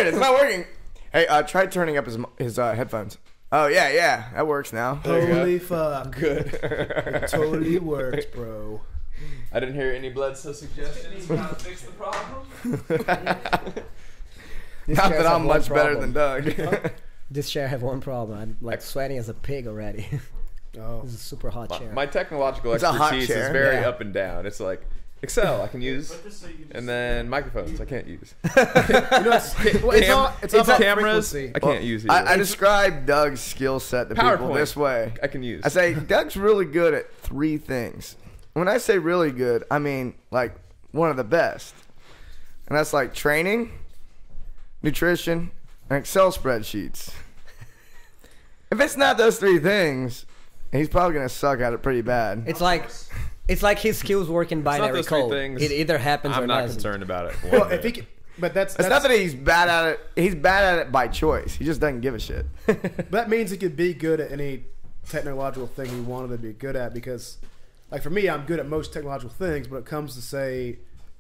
weird. It's not working. Hey, try turning up his headphones. Oh, yeah. That works now. Holy fuck. Good. It totally works, bro. I didn't hear any Bledsoe suggestions on how to fix the problem. Not that I'm much better than Doug. This chair have one problem. I'm like sweating as a pig already. Oh. This is a super hot chair. My technological It's a hot expertise is chair. very Yeah. up and down. It's like Excel I can use, and then microphones I can't use. It's all about Cameras frequency. I can't use either. I describe Doug's skill set to people PowerPoint. this way. I can use. I say Doug's really good at 3 things. When I say really good, I mean like one of the best. And that's like training, nutrition, and Excel spreadsheets. If it's not those 3 things, he's probably going to suck at it pretty bad. It's like his skills work in binary those 3 code. things. It either happens or I'm not doesn't. concerned about it. Well, if he can, but that's It's not that he's bad at it. He's bad at it by choice. He just doesn't give a shit. that means he could be good at any technological thing he wanted to be good at. Because, like for me, I'm good at most technological things, but it comes to say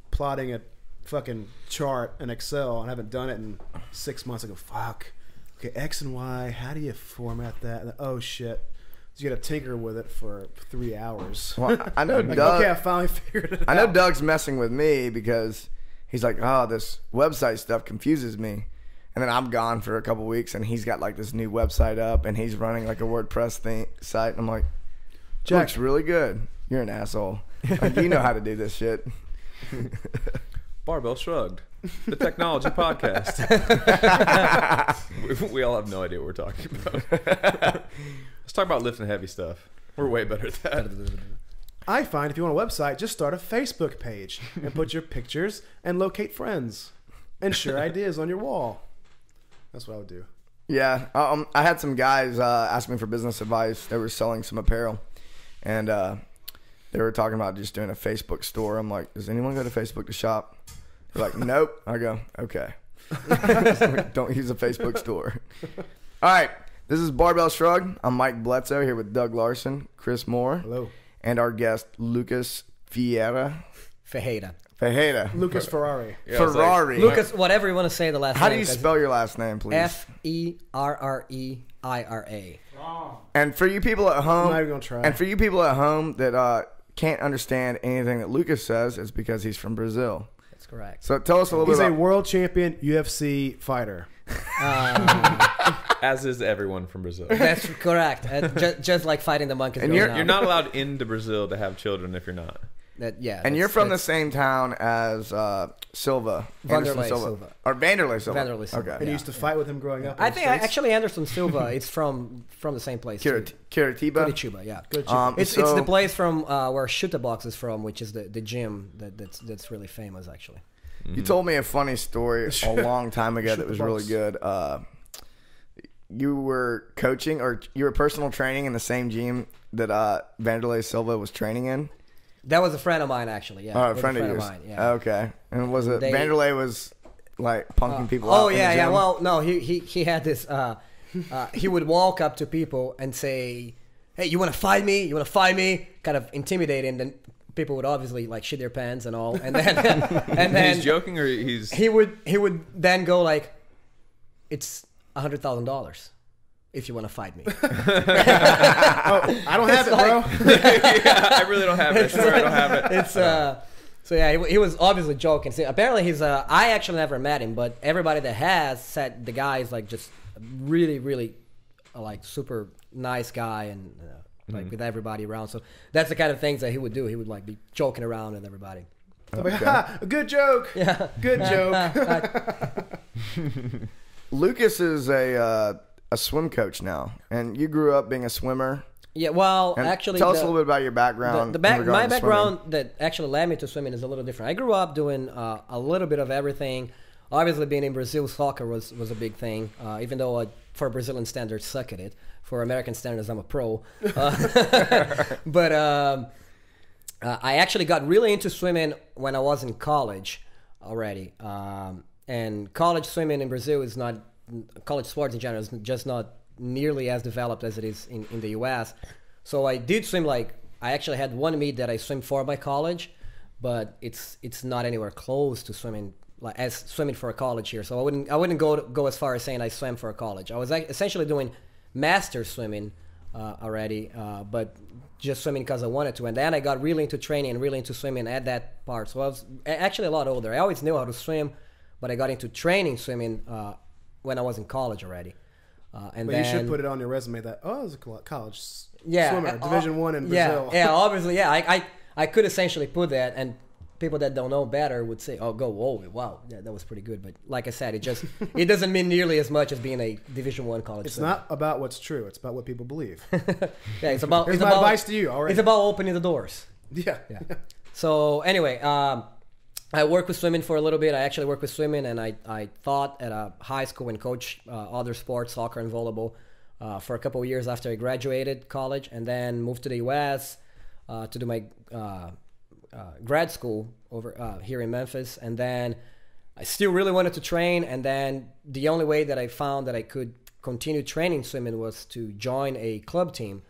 plotting a fucking chart in Excel, and I haven't done it in 6 months. I go, fuck. Okay, X and Y. How do you format that? And, oh shit. So you got to tinker with it for 3 hours. Well, I know Like, Doug. okay, I finally figured it out. I know Doug's messing with me because he's like, oh, this website stuff confuses me. And then I'm gone for a couple weeks, and he's got like this new website up, and he's running like a WordPress site. And I'm like, Jack, looks really good. You're an asshole. Like, you know how to do this shit. Barbell Shrugged, the technology podcast. we all have no idea what we're talking about. Let's talk about lifting heavy stuff. We're way better at that. I find if you want a website, just start a Facebook page and put your pictures and locate friends and share ideas on your wall. That's what I would do. Yeah. I had some guys ask me for business advice. They were selling some apparel, and they were talking about just doing a Facebook store. I'm like, does anyone go to Facebook to shop? They're like, nope. I go, okay. Don't use a Facebook store. All right. This is Barbell Shrugged. I'm Mike Bledsoe here with Doug Larson, Chris Moore, Hello. and our guest Lucas Fejeda. Fejeda. Lucas Ferrari. Yeah, I was Ferrari. Lucas, whatever you want to say the last How do name. you spell your last name, please? Ferreira. And for you people at I'm home, not even gonna try. and for you people at home that can't understand anything that Lucas says, it's because he's from Brazil. That's correct. So tell us a little He's bit a about. world champion UFC fighter. As is everyone from Brazil. That's correct. Just like fighting the monkeys. And going you're out. You're not allowed into Brazil to have children if you're not. And you're from the same town as Silva. Anderson Vanderlei Silva. Or Vanderlei Silva. Vanderlei Silva. Okay. And you used to fight with him growing up. I think actually Anderson Silva is from the same place. too. Curitiba. Curitiba, yeah. It's So- the place from where Shooter Box is from, which is the gym that's really famous actually. You told me a funny story a long time ago that was really good. You were coaching, or you were personal training in the same gym that Vanderlei Silva was training in? That was a friend of mine actually. Yeah, Oh, a With friend of yours. mine. Yeah. Okay. And was it Vanderlei was like punking people Oh out in yeah, the yeah. gym? Well, no, he had this. He would walk up to people and say, "Hey, you want to fight me? You want to fight me?" Kind of intimidating. Then people would obviously like shit their pants and all. And then and then He's joking, or he's he would then go like, "It's $100,000 if you want to fight me." Oh, I don't have it, bro. yeah, I really don't have it. I swear I don't have it. It's so yeah, he was obviously joking. See, apparently he's I actually never met him, but everybody that has said the guy is like just really, really like super nice guy and like with everybody around. So that's the kind of things that he would do. He would like be joking around with everybody. Like, ha, good joke. Yeah, Good joke. Lucas is a swim coach now, and you grew up being a swimmer. Yeah, well, And actually, tell us a little bit about your background. My in regard to background swimming. that actually led me to swimming is a little different. I grew up doing a little bit of everything. Obviously, being in Brazil, soccer was a big thing. Even though for Brazilian standards, suck at it. For American standards, I'm a pro. But I actually got really into swimming when I was in college already. And college swimming in Brazil is not, college sports in general is just not nearly as developed as it is in the US. So I did swim I actually had one meet that I swim for my college, but it's not anywhere close to swimming like as swimming for a college here. So I wouldn't go as far as saying I swam for a college. I was essentially doing master swimming already, but just swimming because I wanted to. And then I got really into training and really into swimming at that part. So I was actually a lot older. I always knew how to swim, but I got into training swimming when I was in college already. And but then, you should put it on your resume that I was a college yeah, swimmer, Division I in Brazil. Yeah, obviously, yeah. I could essentially put that, and people that don't know better would say, "Oh, wow, yeah, that was pretty good." But like I said, it doesn't mean nearly as much as being a Division I college. It's swimmer. not about what's true; it's about what people believe. Yeah, it's about. Here's it's my about, advice to you. All right, it's about opening the doors. Yeah. So anyway, I worked with swimming for a little bit. I actually worked with swimming, and I taught at a high school and coached other sports, soccer and volleyball, for a couple of years after I graduated college, and then moved to the U.S. To do my grad school over here in Memphis. And then I still really wanted to train, and then the only way that I found that I could continue training swimming was to join a club team,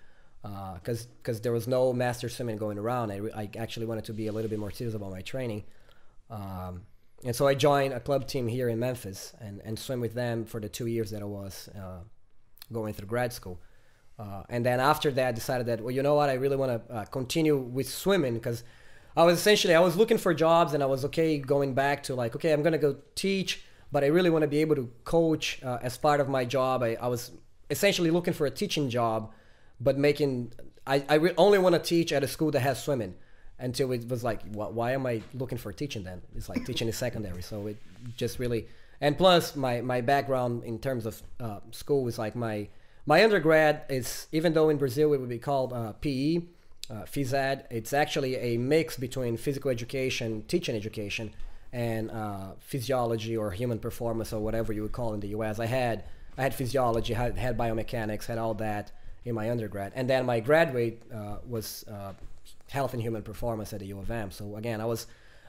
because there was no master swimming going around. I actually wanted to be a little bit more serious about my training. And so I joined a club team here in Memphis and swim with them for the 2 years that I was going through grad school. And then after that, I decided that, well, you know what, I really want to continue with swimming, because I was looking for jobs, and I was okay going back to like, okay, I'm going to go teach, but I really want to be able to coach as part of my job. I was essentially looking for a teaching job, but I only want to teach at a school that has swimming. Until it was like, why am I looking for teaching then? It's like teaching is secondary. So it just really, and plus my background in terms of school is like my undergrad is, even though in Brazil it would be called PE, phys ed, it's actually a mix between physical education, teaching education, and physiology or human performance or whatever you would call in the US. I had physiology, had biomechanics, had all that in my undergrad. And then my graduate was health and human performance at the U of M. So again,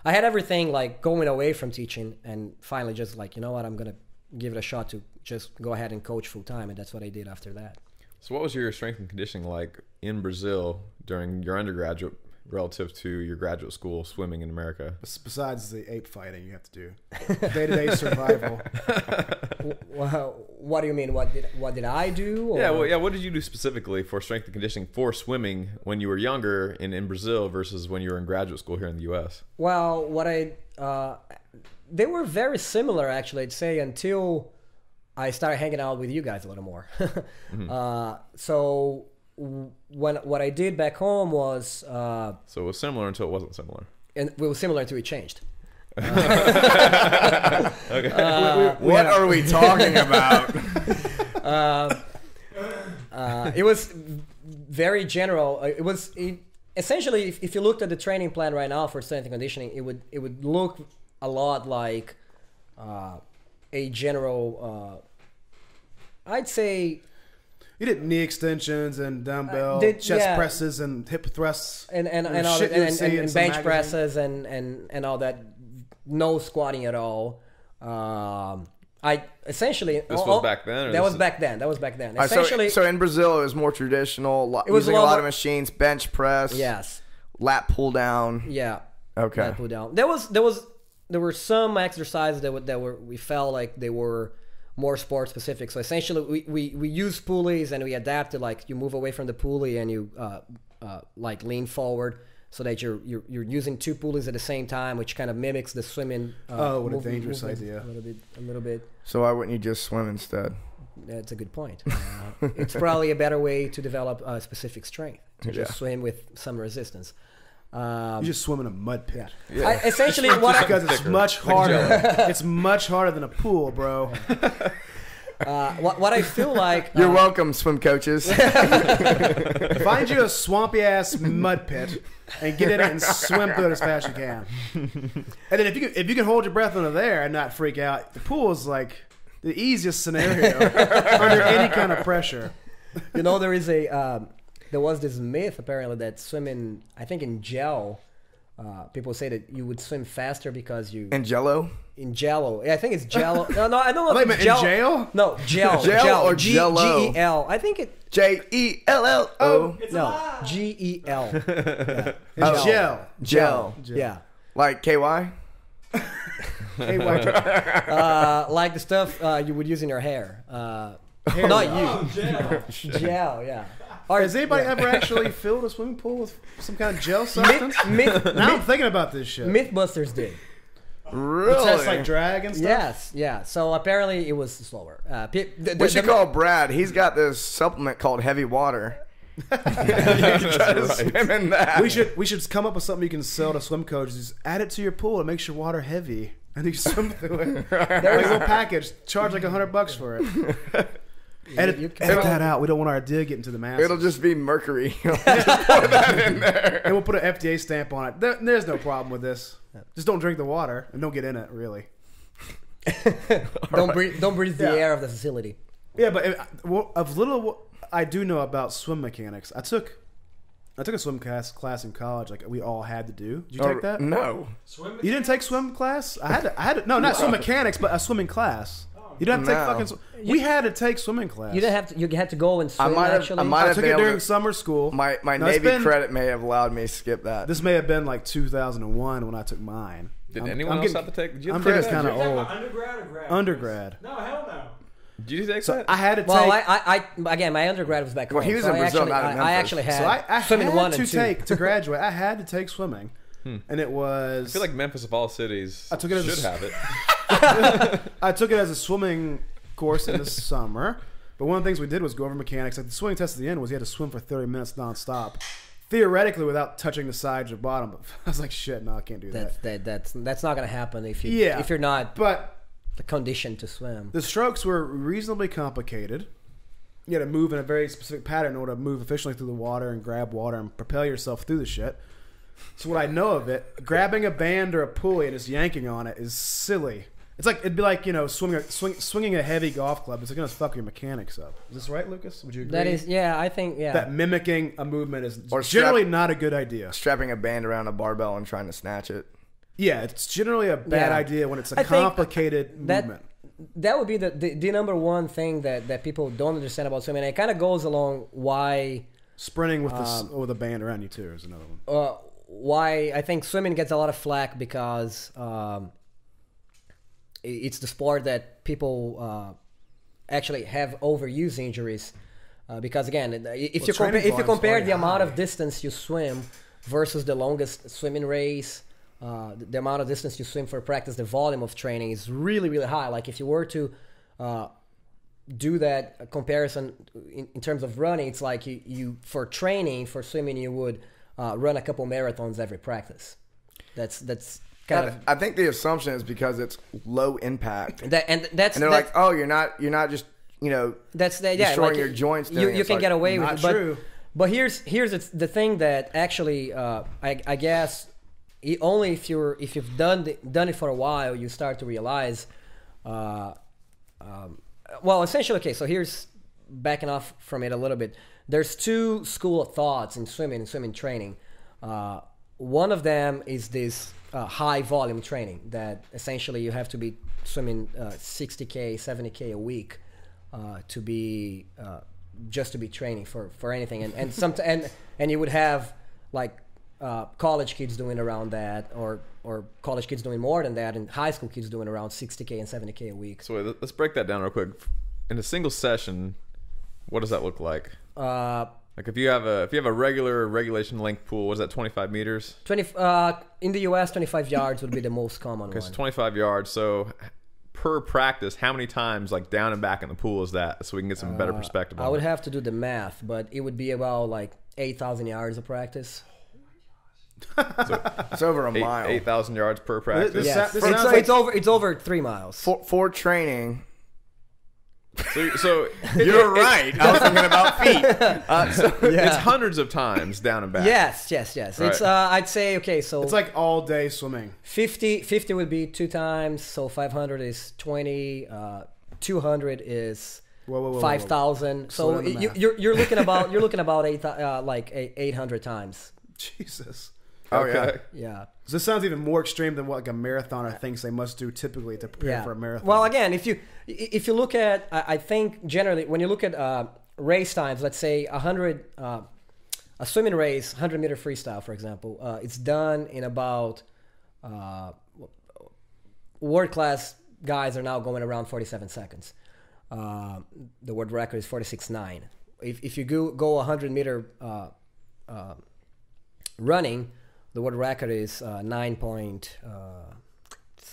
I had everything like going away from teaching, and finally just like, you know what, I'm going to give it a shot to just go ahead and coach full time. And that's what I did after that. So what was your strength and conditioning like in Brazil during your undergraduate relative to your graduate school swimming in America? Besides the ape fighting you have to do, day-to-day survival. Well, what do you mean? What did I do? Or? Yeah. What did you do specifically for strength and conditioning for swimming when you were younger in Brazil versus when you were in graduate school here in the U.S.? Well, they were very similar actually. I'd say until I started hanging out with you guys a little more. Mm-hmm. So what I did back home was so it was similar until it wasn't similar, and it was similar until it changed. Okay. What are we talking about? It was very general. Essentially, if you looked at the training plan right now for strength and conditioning, it would look a lot like a general. I'd say. You did knee extensions and dumbbell chest presses and hip thrusts and all that, and bench presses and all that. No squatting at all. I essentially this was back then. That was back then. Essentially, so in Brazil it was more traditional. It was using a lot of machines, bench press. Yes. Lat pull down. Yeah. Okay. Lat pull down. There were some exercises that we felt like they were more sport specific. So essentially, we use pulleys and we adapted, like you move away from the pulley and you like lean forward so that you're using two pulleys at the same time, which kind of mimics the swimming. What a dangerous idea! A little bit. So why wouldn't you just swim instead? That's a good point. It's probably a better way to develop specific strength, to just swim with some resistance. You just swim in a mud pit. Yeah. Essentially, because it's much harder. It's much harder than a pool, bro. What I feel like... You're welcome, swim coaches. Find you a swampy ass mud pit and get in it and swim through it as fast as you can. And then if you can hold your breath under there and not freak out, the pool is like the easiest scenario under any kind of pressure. You know, there was this myth apparently that swimming, I think in gel, people say that you would swim faster because you... In Jello? In Jello. Yeah, I think it's Jello. No, I don't know if it's gel. In jail? No, gel. Gel or Jello? G-E-L. I think it... J-E-L-L-O. No, G-E-L. Yeah. It's gel. Gel. Yeah. Like K-Y? Hey, white trash. Like the stuff you would use in your hair. Hair Not gel. you. Gel, yeah. Or has anybody ever actually filled a swimming pool with some kind of gel substance? Now I'm thinking about this shit. Mythbusters did. Really? Test like drag and stuff? Yes, yeah. So apparently it was slower. We should call Brad. He's got this supplement called Heavy Water. You can try to swim in that. We should come up with something you can sell to swim coaches. Just add it to your pool. It makes your water heavy, and you swim through it. Like a little package. Charge like $100 for it. Edit that out. We don't want our idea getting to the masses. It'll just be mercury. Just pour that in there. And we'll put an FDA stamp on it. There's no problem with this. Just don't drink the water and don't get in it. Really. Don't breathe the air of the facility. Yeah, but of little I do know about swim mechanics. I took a swim class in college. Like we all had to do. Did you take that? No. You didn't take swim class? I had to. No, not swim mechanics, but a swimming class. You didn't have to take fucking. We had to take swimming class. You didn't have to. You had to go and swim. I took it during summer school. My Navy credit may have allowed me to skip that. This may have been like 2001 when I took mine. Did anyone else have to take? I'm getting kind of old. Undergrad or grad? Undergrad. No, hell no. Did you take So that? I had to take. Well, I again, my undergrad was back home. Well, he was so in Brazil, actually, not in I Memphis. actually had So I swimming had 1 to and 2. take to graduate. I had to take swimming, and it was. I feel like Memphis of all cities I took it as should have it. I took it as a swimming course in the summer. But one of the things we did was go over mechanics. Like the swimming test at the end was you had to swim for 30 minutes nonstop, theoretically without touching the sides or bottom. But I was like, shit, no, I can't do that. That's not going to happen if you're not But conditioned to swim. the strokes were reasonably complicated. You had to move in a very specific pattern in order to move efficiently through the water and grab water and propel yourself through the shit. So what I know of it, grabbing a band or a pulley and just yanking on it is silly. It's like it'd be like swinging a heavy golf club. It's gonna fuck your mechanics up. Is this right, Lucas? Would you agree? That is, yeah, I think, yeah. That mimicking a movement is Or generally not a good idea. Strapping a band around a barbell and trying to snatch it. Yeah, it's generally a bad idea when it's a complicated movement. That would be the number one thing that people don't understand about swimming. And it kind of goes along why Sprinting with with a band around you too is another one. Why I think swimming gets a lot of flack because it's the sport that people actually have overuse injuries. Because again, if you compare the amount of distance you swim versus the longest swimming race, the amount of distance you swim for practice, the volume of training is really, really high. Like if you were to do that comparison in terms of running, it's like you for training, for swimming, you would run a couple marathons every practice. That's kind of. I think the assumption is because it's low impact. And they're like, oh, you're not just destroying like your joints. You can get away with it. True. But here's the thing that actually I guess only if you've done it for a while you start to realize. Well, essentially, okay. So here's backing off from it a little bit. There's two school of thoughts in swimming and swimming training. One of them is this high volume training that essentially you have to be swimming 60K, 70K a week to be just to be training for anything. And you would have like college kids doing around that, or college kids doing more than that, and high school kids doing around 60K and 70K a week. So wait, let's break that down real quick. In a single session, what does that look like? Like if you have a regulation length pool, what is that, 25 meters? 20 in the US, 25 yards would be the most common one. So 25 yards. So per practice, how many times like down and back in the pool is that? So we can get some better perspective. I would have to do the math, but it would be about like 8,000 yards of practice. It's over a mile. 8,000 yards per practice. Yes. It's over 3 miles. For training. So you're right. I was thinking about feet. It's hundreds of times down and back. Yes. Right. It's I'd say okay. So it's like all day swimming. 50 would be 2 times. So 500 is 20. 200 is 5,000. So you're looking about 800 times. Jesus. Okay. Yeah. So this sounds even more extreme than what like a marathoner thinks they must do typically to prepare for a marathon. Well, again, if you look at, I think generally when you look at race times, let's say 100, a swimming race, 100-meter freestyle, for example, it's done in about world class guys are now going around 47 seconds. The world record is 46.9. If you go 100 meter running, the world record is 9.6,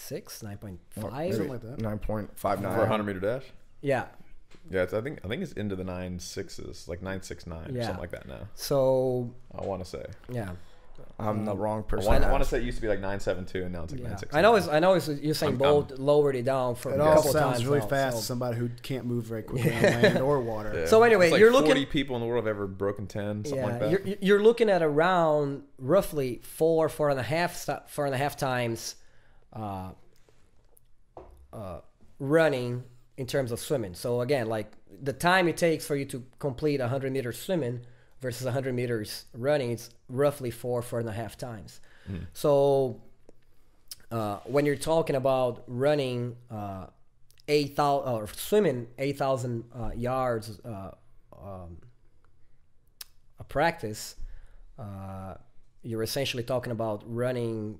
9.5, something like that. 9.59 For a 100-meter dash. Yeah. Yeah, I think it's into the 9.6s, like 9.69 or something like that now. So I want to say. Yeah. I'm the wrong person. I want to say it used to be like 9.72 and now it's like 9.69. I know it's Usain Bolt lowered it down for it a all couple sounds times really now, fast so. to somebody who can't move very quickly on land or water. Yeah. So anyway, it's like you're 40 looking. people in the world have ever broken 10, something like that. You're looking at around roughly 4.5 times running in terms of swimming. So again, like the time it takes for you to complete 100 meters swimming versus 100 meters running, it's roughly 4.5 times. So when you're talking about running 8,000 or swimming 8,000 yards a practice, you're essentially talking about running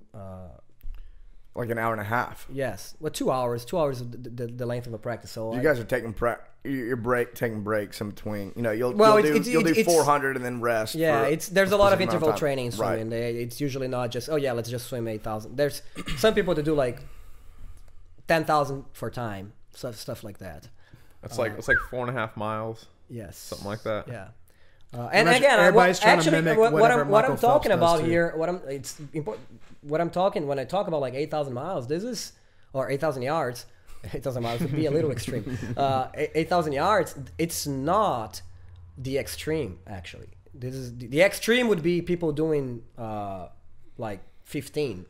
like an hour and a half. Yes, well, 2 hours. 2 hours is the length of a practice. So You guys are taking taking breaks in between. You know, you'll do 400 and then rest. Yeah, there's a lot of interval training in Right. swimming. It's usually not just let's just swim 8,000. There's some people that do like 10,000 for time, stuff like that. It's like 4.5 miles. Yes, Something like that. Yeah. And again, everybody's trying to mimic what I'm Michael talking Phelps about does, here, it's important. What I'm talking when I talk about like 8,000 miles, or 8,000 yards. 8,000 miles would be a little extreme. 8,000 yards, it's not the extreme actually. This is the extreme would be people doing like 15,000.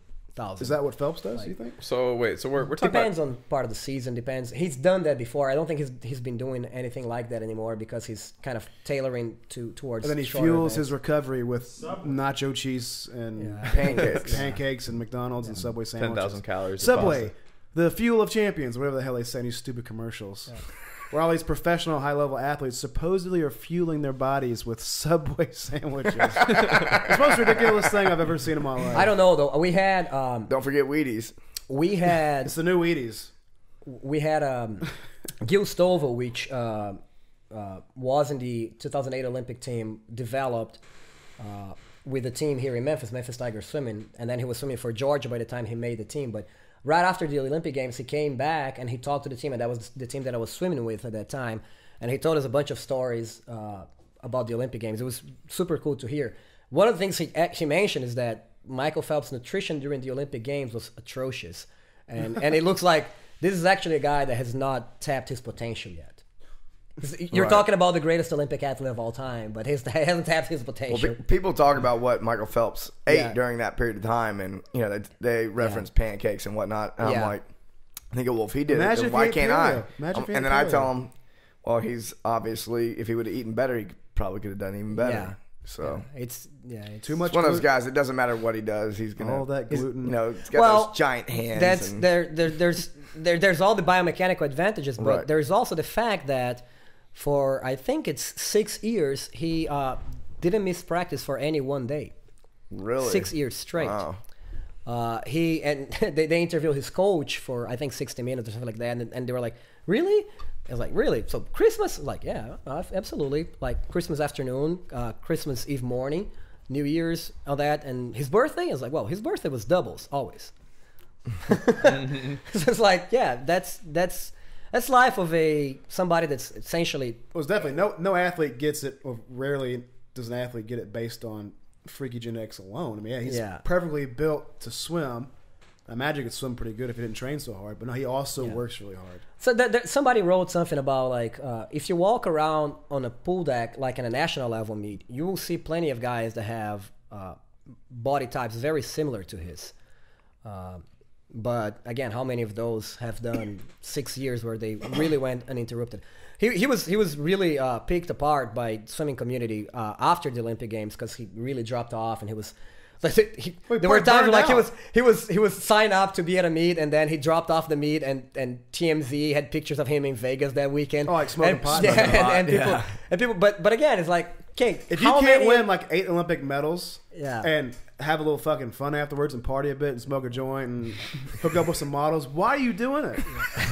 Is that what Phelps does? You think? So wait, so we're talking Depends on part of the season. Depends. He's done that before. I don't think he's been doing anything like that anymore because he's kind of tailoring towards. And then he shorter fuels events. his recovery with nacho cheese and pancakes and McDonald's and Subway sandwiches. 10,000 calories. of Subway, pasta. the fuel of champions, whatever the hell they say in these stupid commercials. Yeah. Where all these professional high-level athletes supposedly are fueling their bodies with Subway sandwiches. It's the most ridiculous thing I've ever seen in my life. I don't know though. We had Don't forget Wheaties. It's the new Wheaties. We had Gil Stovall, which was in the 2008 Olympic team, developed with a team here in Memphis Tigers swimming, and then he was swimming for Georgia by the time he made the team. But right after the Olympic Games, he came back and he talked to the team, and that was the team that I was swimming with at that time. And he told us a bunch of stories about the Olympic Games. It was super cool to hear. One of the things he actually mentioned is that Michael Phelps' nutrition during the Olympic Games was atrocious. And it looks like this is actually a guy that has not tapped his potential yet. You're talking about the greatest Olympic athlete of all time, but he hasn't tapped his potential. Well, people talk about what Michael Phelps ate during that period of time, and they reference pancakes and whatnot. And I'm like, I think, well, if he did it, then why can't I? And then I tell him, well, he's obviously, if he would have eaten better, he probably could have done even better. Yeah. So it's too much. It's one of those guys. It doesn't matter what he does. He's gonna all that gluten. He's got those giant hands. There's all the biomechanical advantages, but there's also the fact that for I think it's 6 years he didn't miss practice for any one day. Really, 6 years straight. Wow. They interviewed his coach for I think 60 minutes or something like that, and they were like, "Really?" I was like, "Really?" So Christmas, like, yeah, absolutely. Like Christmas afternoon, Christmas Eve morning, New Year's, all that, and his birthday. I was like, well, his birthday was doubles always. So it's like, yeah, that's life of somebody that's essentially. Well, it's definitely no athlete gets it, or rarely does an athlete get it based on freaky genetics alone. I mean, he's perfectly built to swim. I imagine he could swim pretty good if he didn't train so hard, but no, he also works really hard. So somebody wrote something about like if you walk around on a pool deck like in a national level meet, you will see plenty of guys that have body types very similar to his. But again, how many of those have done 6 years where they really went uninterrupted? He was really picked apart by swimming community after the Olympic Games because he really dropped off, and he was. There were times like he was signed up to be at a meet, and then he dropped off the meet, and TMZ had pictures of him in Vegas that weekend. Oh, like smoking pot. And people, but again, it's like, okay, if you can't win like 8 Olympic medals, Yeah. and have a little fucking fun afterwards and party a bit and smoke a joint and hook up with some models. Why are you doing it?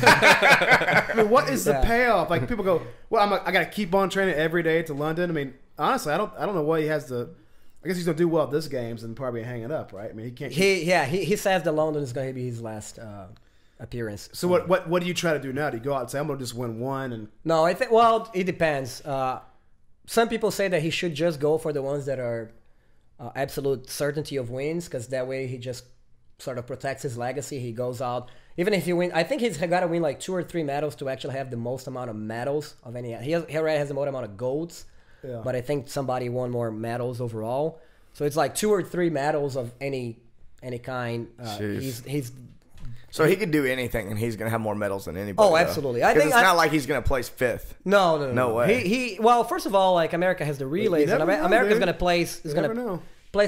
I mean, what is the payoff? Like people go, well, I got to keep on training every day to London. I mean, honestly, I don't know why he has to. I guess he's gonna do well at this games and probably hanging up, right? I mean, he can't. He says that London is going to be his last appearance. So what do you try to do now? Do you go out and say I'm gonna just win one? And no, I think it depends. Some people say that he should just go for the ones that are absolute certainty of wins, because that way he just sort of protects his legacy. He goes out, even if he win. I think he's got to win like 2 or 3 medals to actually have the most amount of medals of any. He already has the most amount of golds. Yeah. But I think somebody won more medals overall. So it's like 2 or 3 medals of any kind. He's so he could do anything, and he's going to have more medals than anybody. Oh, absolutely. I think it's not like he's going to place 5th. No way. Well, first of all, like America has the relays, and America's going to place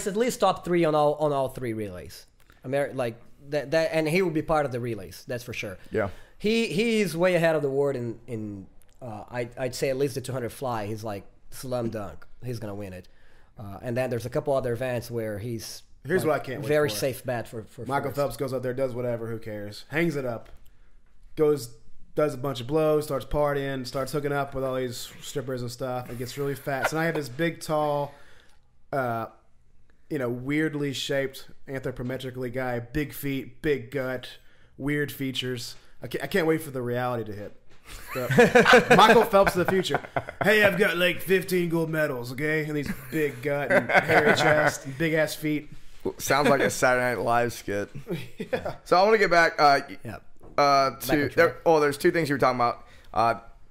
at least top 3 on all 3 relays. Like that, and he will be part of the relays. That's for sure. Yeah. He's way ahead of the world in I'd say at least the 200 fly. He's like slam dunk. He's gonna win it. And then there's a couple other events where he's what I can't wait very for. Safe bet for Michael Phelps goes out there, does whatever, who cares? Hangs it up, does a bunch of blows, starts partying, starts hooking up with all these strippers and stuff, and gets really fat. So I have this big, tall, weirdly shaped, anthropometrically guy, big feet, big gut, weird features. I can't wait for the reality to hit. Michael Phelps of the future. Hey, I've got like 15 gold medals, okay? And these big gut and hairy chest and big ass feet. Sounds like a Saturday Night Live skit. Yeah. So I want to get back there's 2 things you were talking about.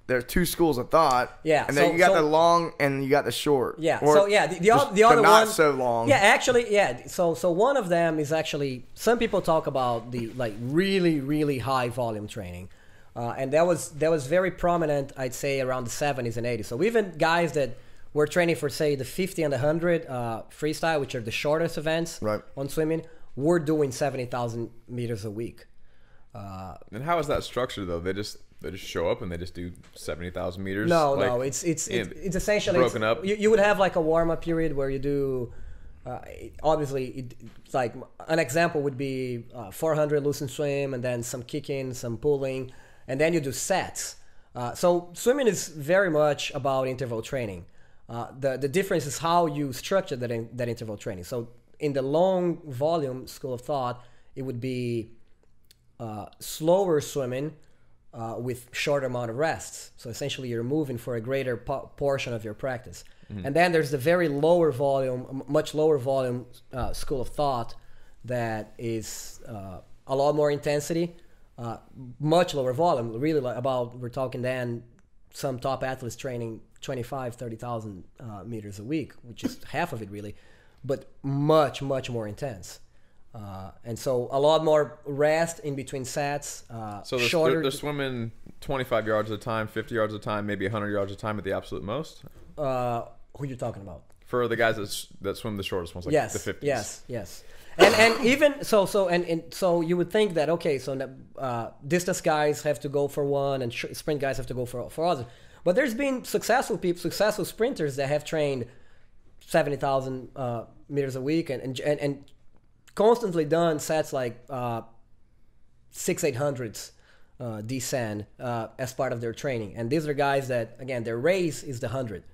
There's 2 schools of thought. Yeah. And then you got the long and you got the short. Yeah. Or the other not one, so long. Yeah, actually, yeah. So one of them is actually, some people talk about the like really, really high volume training. And that was very prominent, I'd say, around the 70s and 80s. So even guys that were training for, say, the 50 and the 100 freestyle, which are the shortest events on swimming, were doing 70,000 meters a week. And how is that structured, though? They just show up and they just do 70,000 meters? No, it's essentially broken up. You would have like a warm-up period where you do. Obviously, it's like an example would be 400 loose and swim, and then some kicking, some pulling. And then you do sets. So swimming is very much about interval training. The difference is how you structure that interval training. So in the long volume school of thought, it would be slower swimming with shorter amount of rests. So essentially you're moving for a greater portion of your practice. Mm-hmm. And then there's the very lower volume, much lower volume school of thought that is a lot more intensity. Much lower volume, really we're talking then some top athletes training 30,000 meters a week, which is half of it really, but much more intense. And so a lot more rest in between sets. So they're swimming 25 yards at a time, 50 yards at a time, maybe 100 yards at a time at the absolute most? Who are you talking about? For the guys that swim the shortest ones, like the 50s. Yes. And even so you would think that, okay, so distance guys have to go for one and sprint guys have to go for others. But there's been successful sprinters that have trained 70,000 meters a week and constantly done sets like 600-800s descent as part of their training. And these are guys that, again, their race is the 100.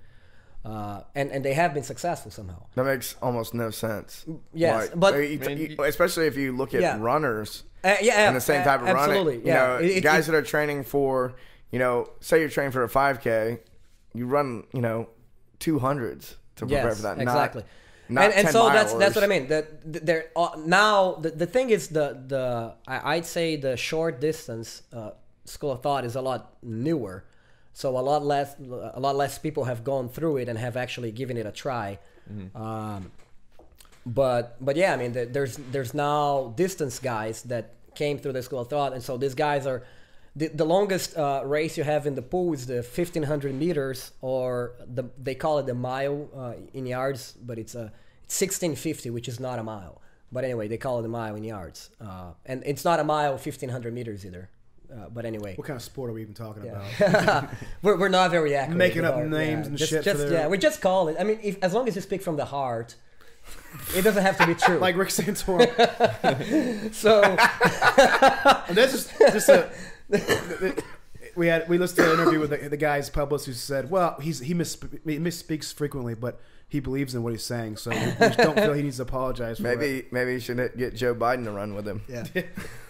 And they have been successful somehow. That makes almost no sense. Yes, but especially if you look at runners and the same type of running. Guys that are training for, say you're training for a 5K, you run, 200s to prepare for that. Exactly. Not and so milers. that's what I mean. Now the thing is I'd say the short distance school of thought is a lot newer. So a lot less people have gone through it and have actually given it a try. Mm-hmm. But yeah, I mean, there's now distance guys that came through the school of thought, and so these guys are the longest race you have in the pool is the 1,500 meters, or they call it the mile in yards, but it's 1,650, which is not a mile. But anyway, they call it a mile in yards, and it's not a mile 1,500 meters either. But anyway, what kind of sport are we even talking about? we're not very accurate. Making up names and shit. We just call it. I mean, as long as you speak from the heart, It doesn't have to be true. Like Rick Santorum. So And that's just a. We listened to an interview with the guy's publicist who said, "Well, he misspeaks frequently, but he believes in what he's saying, so we just don't feel he needs to apologize for it." Maybe he should get Joe Biden to run with him. Yeah,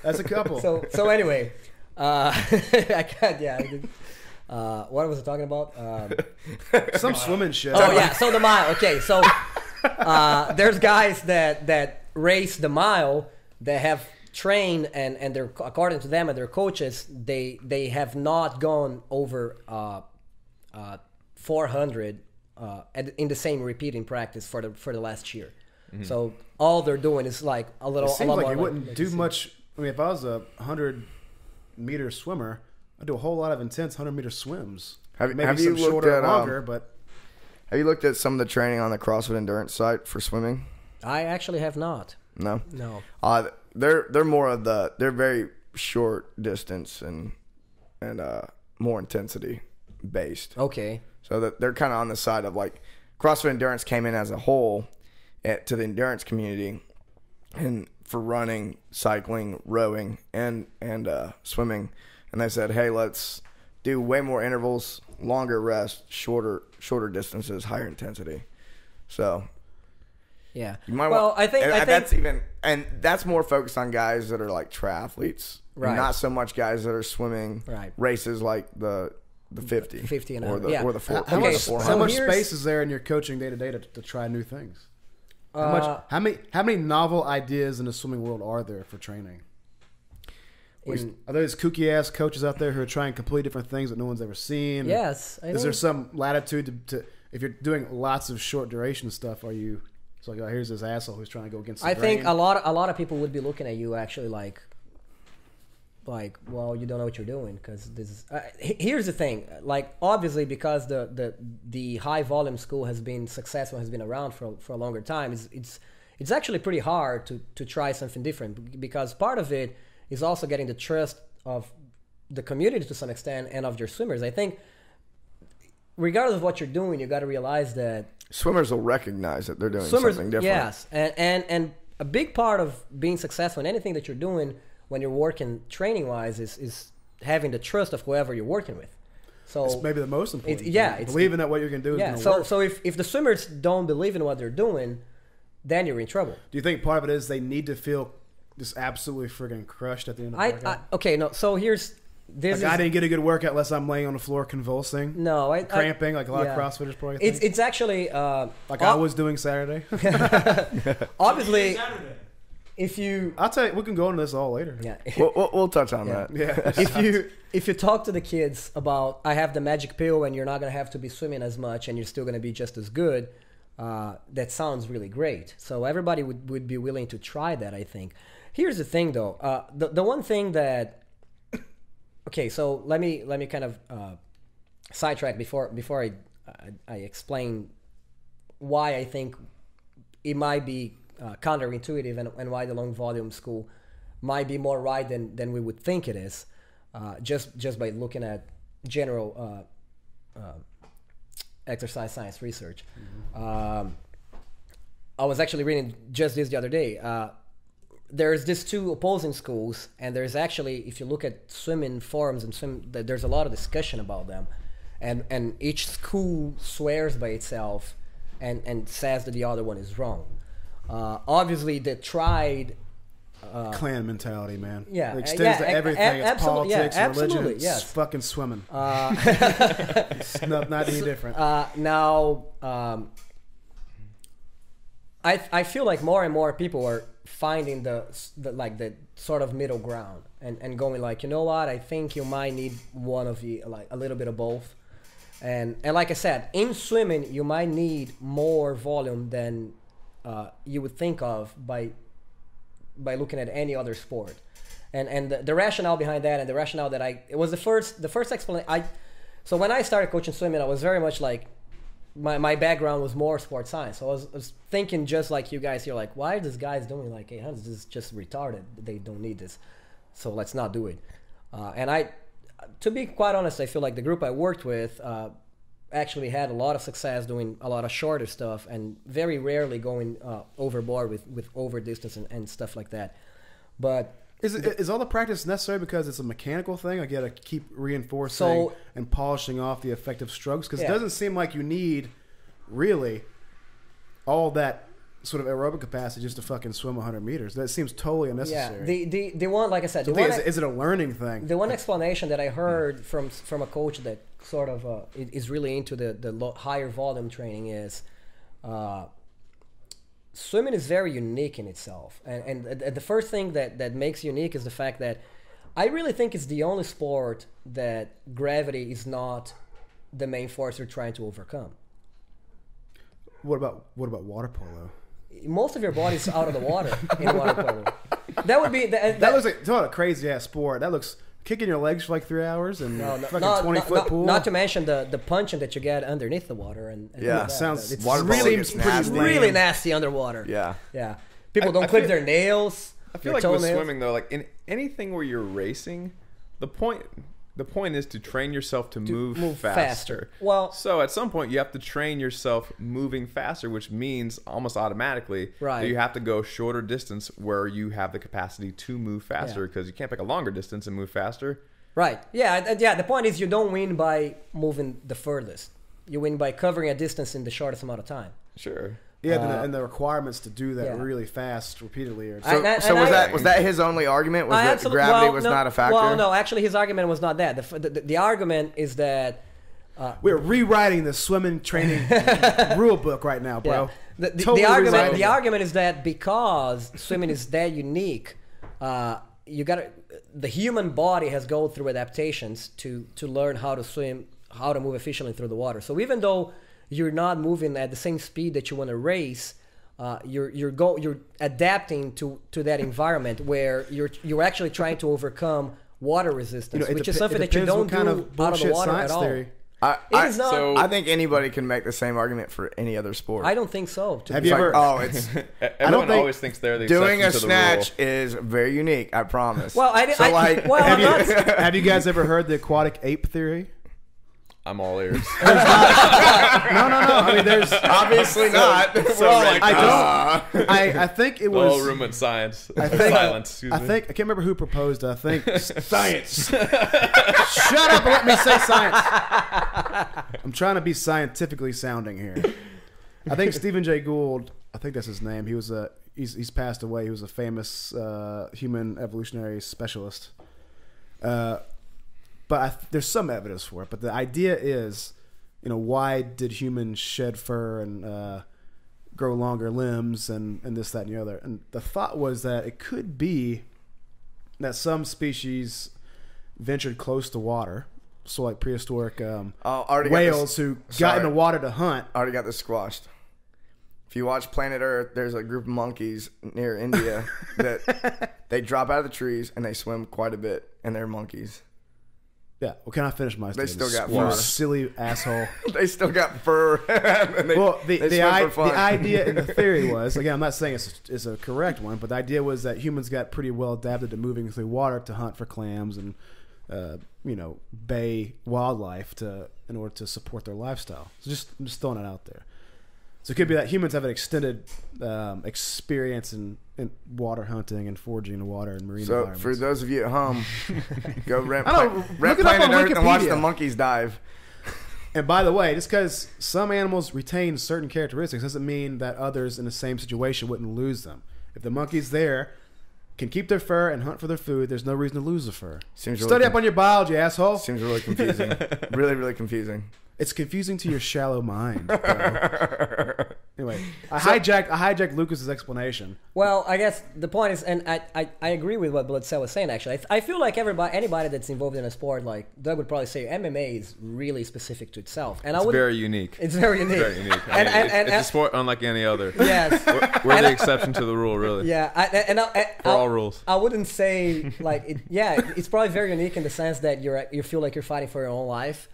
that's a couple. So anyway, I can't. Yeah. What was I talking about? Some swimming shit. Oh yeah, so the mile. Okay, so there's guys that race the mile that have trained and they're, according to them and their coaches, they have not gone over 400 in the same repeating practice for the last year. Mm-hmm. So all they're doing is like a little. It seems like you wouldn't like do much. I mean, if I was a 100-meter swimmer, I'd do a whole lot of intense 100-meter swims. Maybe have some you looked shorter at or longer, but. Have you looked at some of the training on the CrossFit Endurance site for swimming? I actually have not. No. They're more of they're very short distance and more intensity based. Okay. So that they're kind of on the side of like CrossFit Endurance came in as a whole to the endurance community and for running, cycling, rowing, and swimming, and they said, hey, let's do way more intervals, longer rest, shorter distances, higher intensity. So yeah, you might I think that's more focused on guys that are like triathletes, right? Not so much guys that are swimming races like the 50 and or the 400. How much space is there in your coaching day to day to try new things? How many novel ideas in the swimming world are there for training? Are there these kooky ass coaches out there who are trying completely different things that no one's ever seen? Yes. Is there some latitude to if you're doing lots of short duration stuff? Are you? It's like, oh, here's this asshole who's trying to go against the grain. think a lot of people would be looking at you actually like, well, you don't know what you're doing because this is. Here's the thing, like obviously because the high volume school has been successful, has been around for a longer time. It's actually pretty hard to try something different because part of it is also getting the trust of the community to some extent and of your swimmers. I think regardless of what you're doing, you got to realize that swimmers will recognize that they're doing something different. Yes, and a big part of being successful in anything that you're doing when you're working training-wise is having the trust of whoever you're working with. So it's maybe the most important thing. Yeah. Believing that what you're going to do is going to work. So if the swimmers don't believe in what they're doing, then you're in trouble. Do you think part of it is they need to feel just absolutely friggin' crushed at the end of the workout? So here's... I didn't get a good workout unless I'm laying on the floor convulsing. No, cramping like a lot of CrossFitters probably think. It's actually like I was doing Saturday. Obviously, if you, I'll tell you, we can go into this all later. Yeah, we'll touch on that. Yeah. if you talk to the kids about I have the magic pill and you're not gonna have to be swimming as much and you're still gonna be just as good, that sounds really great. So everybody would be willing to try that. I think. Here's the thing though, the one thing that. Okay, so let me kind of sidetrack before I explain why I think it might be counterintuitive and why the long volume school might be more right than we would think it is, just by looking at general exercise science research. Mm-hmm. I was actually reading just this the other day. There's these two opposing schools, and there's actually, if you look at swimming forums and there's a lot of discussion about them, and each school swears by itself and says that the other one is wrong. Obviously, they tried clan mentality, man. Yeah, it extends to everything. It's politics, religion, it's fucking swimming. It's not any different. Now, I feel like more and more people are finding the sort of middle ground and going like, you know what, I think you might need one of the, like a little bit of both. And like I said, in swimming, you might need more volume than you would think of by looking at any other sport. And the rationale behind that, and the rationale that it was the first explanation. So when I started coaching swimming, I was very much like, my background was more sports science. So I was thinking just like you guys, you're like, why are these guys doing like 800? This is just retarded. They don't need this. So let's not do it. And to be quite honest, I feel like the group I worked with, actually had a lot of success doing a lot of shorter stuff and very rarely going overboard with over distance and stuff like that. But is all the practice necessary because it's a mechanical thing? I got to keep reinforcing and polishing off the effective strokes, because it doesn't seem like you need really all that sort of aerobic capacity just to fucking swim 100 meters. That seems totally unnecessary. Yeah, the one, like I said, is it a learning thing? The one explanation that I heard from a coach that sort of is really into the higher volume training is swimming is very unique in itself. And the first thing that makes unique is the fact that I really think it's the only sport that gravity is not the main force you're trying to overcome. What about water polo? Most of your body's out of the water in water polo. That would be that looks like a crazy ass sport. That looks kicking your legs for like 3 hours and fucking 20-foot pool. Not to mention the punching that you get underneath the water and sounds it's water really really nasty underwater. Yeah. People don't clip their nails. I feel like with swimming though, like in anything where you're racing, the point is to train yourself to move faster. Well, so at some point you have to train yourself moving faster, which means almost automatically that you have to go shorter distance where you have the capacity to move faster, because you can't pick a longer distance and move faster. Right. Yeah. The point is you don't win by moving the furthest. You win by covering a distance in the shortest amount of time. Sure. Yeah, and the requirements to do that really fast repeatedly. So was that his only argument? Was that gravity was not a factor? Well, no, actually his argument was not that. The argument is that we're rewriting the swimming training rule book right now, bro. Yeah. The argument is that because swimming is that unique, the human body has gone through adaptations to learn how to swim, how to move efficiently through the water. So even though you're not moving at the same speed that you want to race, you're adapting to that environment where you're actually trying to overcome water resistance, which is something that you don't do out of the water at all. Theory. I think anybody can make the same argument for any other sport. I don't think so. Have you ever? Everyone always thinks they're the doing a to the snatch rule. is very unique. I promise. Well, have you guys ever heard the Aquatic Ape Theory? I'm all ears. No. I mean, there's obviously not. I think it was. The whole room went silence. Silence. I can't remember who proposed it. I think science. Shut up and let me say science. I'm trying to be scientifically sounding here. I think Stephen Jay Gould. I think that's his name. He was he's passed away. He was a famous human evolutionary specialist. But there's some evidence for it. But the idea is, why did humans shed fur and grow longer limbs and this, that, and the other? And the thought was that it could be that some species ventured close to water. So like prehistoric whales who got in the water to hunt. Already got this squashed. If you watch Planet Earth, there's a group of monkeys near India that they drop out of the trees and they swim quite a bit, and they're monkeys. Yeah, well, can I finish my statement? They still got fur. fur. Silly asshole. They still got fur. The idea in the theory was, again, I'm not saying it's a correct one, but the idea was that humans got pretty well adapted to moving through water to hunt for clams and, bay wildlife in order to support their lifestyle. So I'm just throwing it out there. So it could be that humans have an extended experience in water hunting and foraging in water and marine environments. For those of you at home, go rent Planet Earth and watch the monkeys dive. And by the way, just because some animals retain certain characteristics doesn't mean that others in the same situation wouldn't lose them. If the monkeys there can keep their fur and hunt for their food, there's no reason to lose the fur. Study up on your biology, asshole. Seems really confusing. Really, really confusing. It's confusing to your shallow mind. Bro. Anyway, I hijacked Lucas's explanation. Well, I guess the point is, and I agree with what Bloodsell was saying. Actually, I feel like anybody that's involved in a sport, like Doug would probably say, MMA is really specific to itself, and it's very unique. It's very unique. Very unique. It's a sport unlike any other. Yes, we're the exception to the rule, really. Yeah, for all rules. I wouldn't say like it's probably very unique in the sense that you feel like you're fighting for your own life.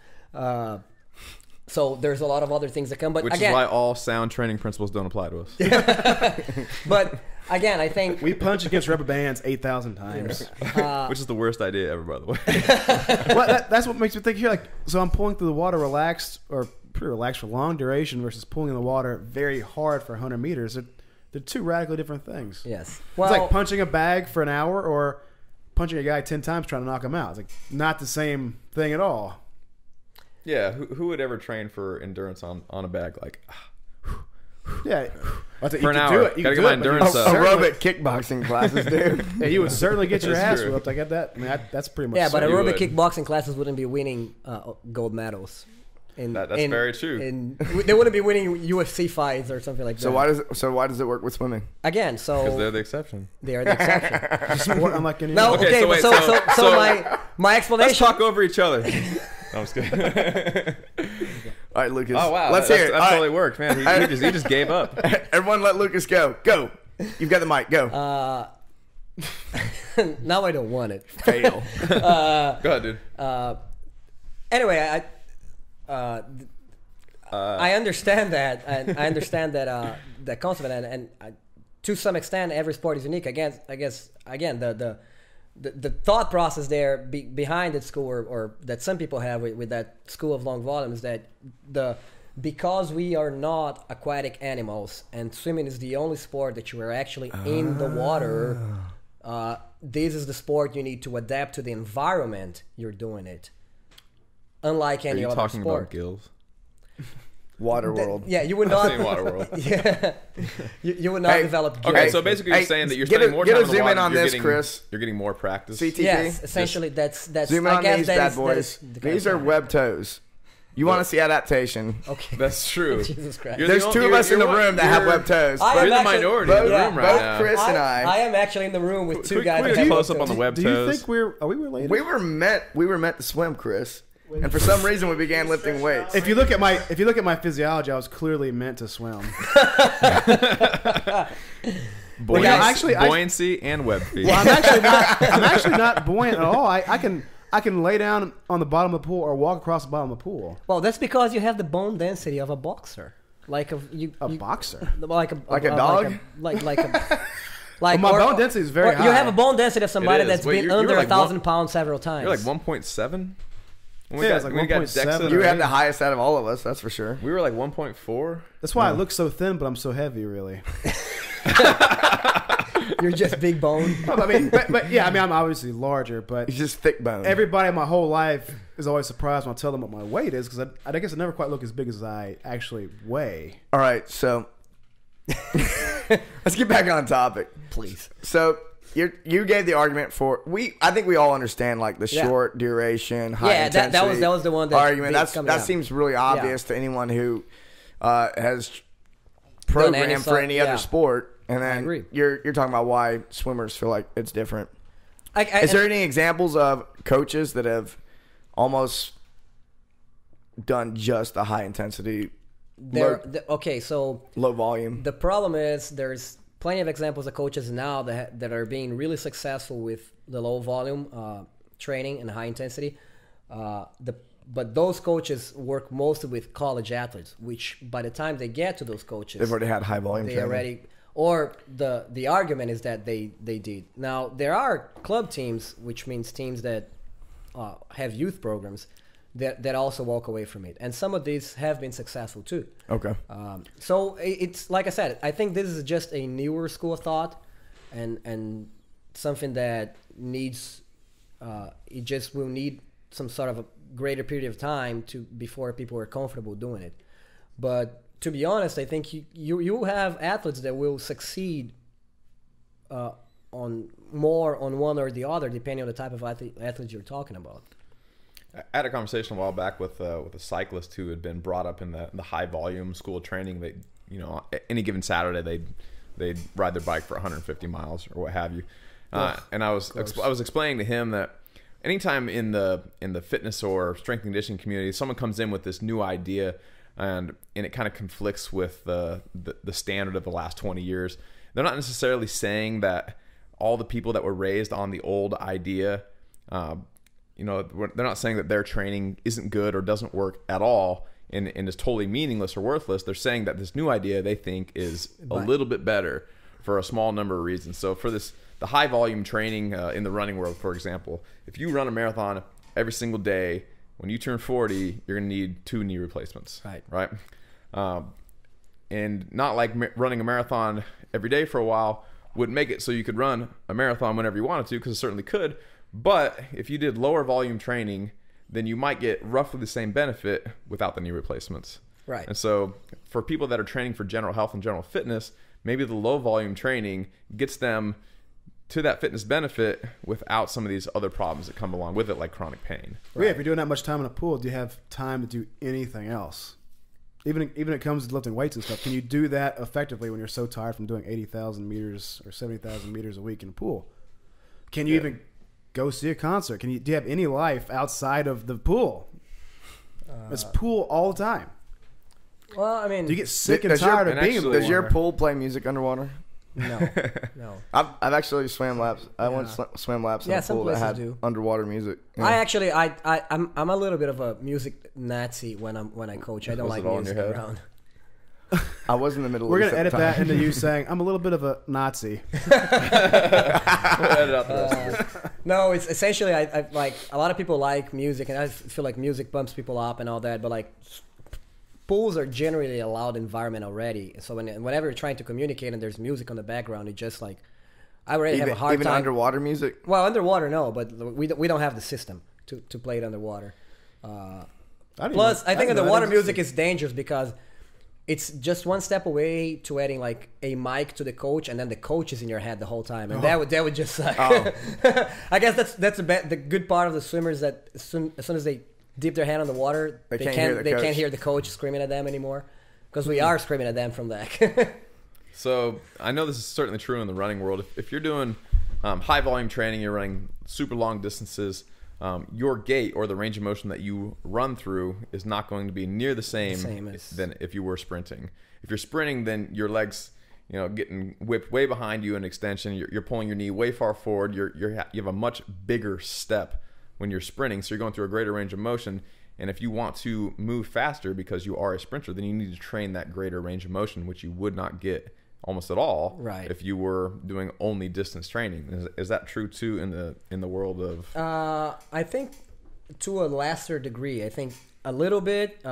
So there's a lot of other things that come, but which again, is why all sound training principles don't apply to us. But again, I think we punch against rubber bands 8,000 times, which is the worst idea ever, by the way. Well, that's what makes me think here. Like, so I'm pulling through the water, relaxed or pretty relaxed for long duration versus pulling in the water very hard for 100 meters. They're two radically different things. Yes. Well, it's like punching a bag for an hour or punching a guy 10 times trying to knock him out. It's like not the same thing at all. Yeah, who would ever train for endurance on a bag? Like, yeah, for an hour. Gotta get my endurance up. Aerobic kickboxing classes, dude. Yeah, you would certainly get your ass whooped. I get that. I mean, that's pretty much. Yeah, but aerobic kickboxing classes wouldn't be winning gold medals. That's very true. They wouldn't be winning UFC fights or something like that. Why does it work with swimming? Again, because they're the exception. They are the exception. Sport unlike any no, other. okay. So my explanation. Let's talk over each other. No, I'm just kidding. All right, Lucas. Oh wow, let's hear it. That totally worked, man. He just gave up. Everyone, let Lucas go. Go. You've got the mic. Go. Now I don't want it. Fail. Go ahead, dude. Anyway, I understand that. I understand that that concept, and to some extent, every sport is unique. I guess again, the thought process there behind that school, or that some people have with that school of long volume, is that because we are not aquatic animals and swimming is the only sport that you are actually in the water, this is the sport you need to adapt to the environment you're doing it. Unlike any other sport. Are you talking about gills? Waterworld. Yeah, you would not. I've seen Waterworld. Yeah, you would not develop. Okay, so basically you're saying that you're spending more time in the water. Zoom in on this, Chris. You're getting more practice. CTP. Yes, essentially that's. Zoom in on these bad boys. These are web toes. You want to see adaptation? Okay, that's true. Jesus Christ. There's two of us in the room that have web toes. You're the minority in the room right now. Both Chris and I. I am actually in the room with two guys. Can we close up on the web toes? Do you think are we related? We were meant to swim, Chris. And for some reason, we began lifting weights. If you look at my physiology, I was clearly meant to swim. Buoyancy and web feet. Well, I'm actually not buoyant at all. I can lay down on the bottom of the pool or walk across the bottom of the pool. Well, that's because you have the bone density of a boxer, like a boxer, like a dog, like well, my bone density is very high. You have a bone density of somebody that's been under 1,000 pounds several times. You're like 1.7. Yeah, it's like 1.7. You had the highest out of all of us, that's for sure. We were like 1.4. That's why I look so thin, but I'm so heavy, really. You're just big bone. But yeah, I'm obviously larger, but you're just thick bone. Everybody my whole life is always surprised when I tell them what my weight is, because I guess I never quite look as big as I actually weigh. All right, so let's get back on topic, please. So you gave the argument for I think we all understand like the short duration, high intensity. that was the one that argument. That seems really obvious to anyone who has programmed for any other sport. And then you're talking about why swimmers feel like it's different. Is there any examples of coaches that have almost done just a high intensity, low volume? The problem is there's plenty of examples of coaches now that are being really successful with the low volume training and high intensity. But those coaches work mostly with college athletes, which by the time they get to those coaches, they've already had high volume training. Or the argument is that they did. Now, there are club teams, which means teams that have youth programs, that also walk away from it. And some of these have been successful too. Okay. So it's like I said, I think this is just a newer school of thought and something that needs, it just will need some sort of a greater period of time before people are comfortable doing it. But to be honest, I think you have athletes that will succeed on one or the other, depending on the type of athletes you're talking about. I had a conversation a while back with a cyclist who had been brought up in the high volume school of training. That any given Saturday they'd ride their bike for 150 miles or what have you. And I was explaining to him that anytime in the fitness or strength and conditioning community, someone comes in with this new idea. And it kind of conflicts with the standard of the last 20 years. They're not necessarily saying that all the people that were raised on the old idea, they're not saying that their training isn't good or doesn't work at all and is totally meaningless or worthless. They're saying that this new idea they think is a little bit better for a small number of reasons. So for the high volume training in the running world, for example, if you run a marathon every single day, when you turn 40, you're going to need 2 knee replacements. Right. And not like running a marathon every day for a while would make it so you could run a marathon whenever you wanted to, because it certainly could. But if you did lower volume training, then you might get roughly the same benefit without the knee replacements. Right. And so for people that are training for general health and general fitness, maybe the low volume training gets them to that fitness benefit without some of these other problems that come along with it, like chronic pain. Well, yeah, if you're doing that much time in a pool, do you have time to do anything else? Even it comes to lifting weights and stuff. Can you do that effectively when you're so tired from doing 80,000 meters or 70,000 meters a week in a pool? Can you even go see a concert? Do you have any life outside of the pool? It's pool all the time. Well, I mean, do you get sick and tired of being in the water? Does your pool play music underwater? No. I've actually swam laps. I went swam laps in a pool that had underwater music. I actually, I'm a little bit of a music Nazi when I coach. I don't like music around. I was in the middle. We're gonna edit that into you saying I'm a little bit of a Nazi. No, it's essentially I like a lot of people like music, and I feel like music bumps people up and all that. But like pools are generally a loud environment already, so whenever you're trying to communicate and there's music on the background, it just like I already have a hard time. Even underwater music? Well, underwater no, but we don't have the system to play it underwater. Plus, I think underwater music is dangerous because it's just one step away to adding like a mic to the coach, and then the coach is in your head the whole time, and that would just suck. I guess that's the good part of the swimmers, that as soon as they dip their hand on the water, they can't hear the coach screaming at them anymore, because we are screaming at them from that. So I know this is certainly true in the running world. If you're doing high volume training, you're running super long distances, your gait or the range of motion that you run through is not going to be near the same than if you were sprinting. If you're sprinting, then your legs, getting whipped way behind you in extension. You're pulling your knee way far forward. You have a much bigger step when you're sprinting, so you're going through a greater range of motion. And if you want to move faster because you are a sprinter, then you need to train that greater range of motion, which you would not get almost at all if you were doing only distance training. Is that true too in the world of I think to a lesser degree. I think a little bit.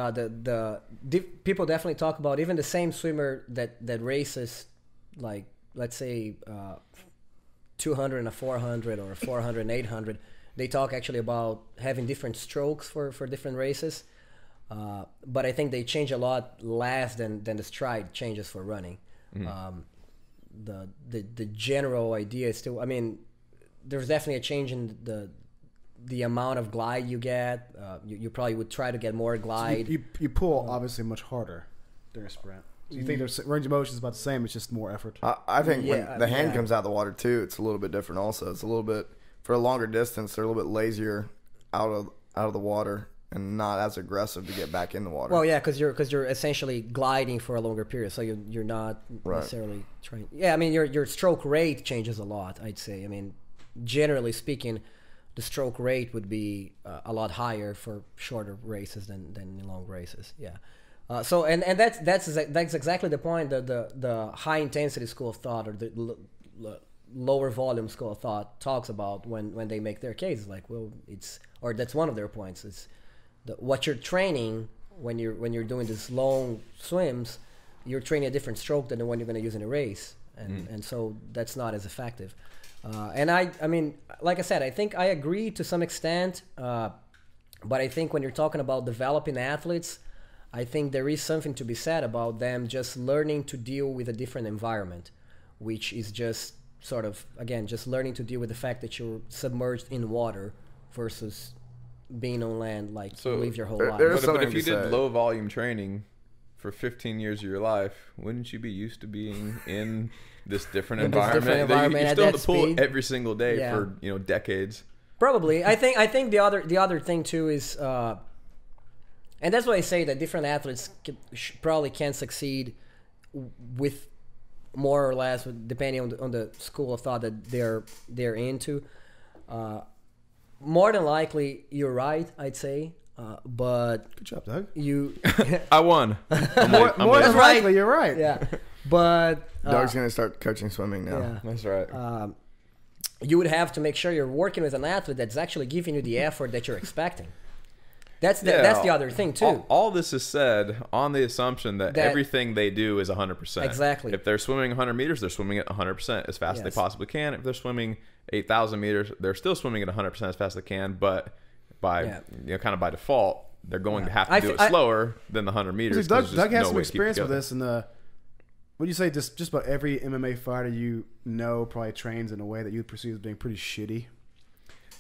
People definitely talk about even the same swimmer that races, like let's say 200 and a 400 or a 400 and 800. They talk actually about having different strokes for different races, but I think they change a lot less than the stride changes for running. Mm-hmm. The general idea is still, I mean, there's definitely a change in the amount of glide you get. You probably would try to get more glide. So you pull obviously much harder during a sprint. So you think there's range of motion is about the same, it's just more effort? I think when the hand comes out of the water too, it's a little bit different also. It's a little bit, for a longer distance, they're a little bit lazier out of the water and not as aggressive to get back in the water. Well, yeah, because you're essentially gliding for a longer period, so you're not necessarily trying. Yeah, I mean your stroke rate changes a lot, I'd say. I mean, generally speaking, the stroke rate would be a lot higher for shorter races than in long races. Yeah. So that's exactly the point. The high intensity school of thought, or the lower volume school of thought, talks about when they make their case. Like, well, that's one of their points. It's what you're training when you're doing these long swims. You're training a different stroke than the one you're going to use in a race, and so that's not as effective. And I mean, like I said, I think I agree to some extent, but I think when you're talking about developing athletes, I think there is something to be said about them just learning to deal with a different environment, which is just sort of, again, just learning to deal with the fact that you're submerged in water versus being on land, like you live your whole life. But if you did low volume training for 15 years of your life, wouldn't you be used to being in this different environment? You're still in the pool every single day for decades. Probably. I think the other thing too is, and that's why I say that different athletes probably can succeed with more or less, depending on the school of thought that they're into. More than likely, you're right, I'd say. But good job, Doug. I won. More than likely, you're right. Yeah, but Doug's gonna start coaching swimming now. Yeah. That's right. You would have to make sure you're working with an athlete that's actually giving you the effort that you're expecting. That's the other thing too. All this is said on the assumption that everything they do is 100%. Exactly. If they're swimming 100 meters, they're swimming at 100% as fast as they possibly can. If they're swimming 8,000 meters, they're still swimming at 100% as fast as they can. But by kind of by default, they're going to have to do it slower than the 100 meters. Doug has some experience with this, and what do you say? Just about every MMA fighter you know probably trains in a way that you perceive as being pretty shitty.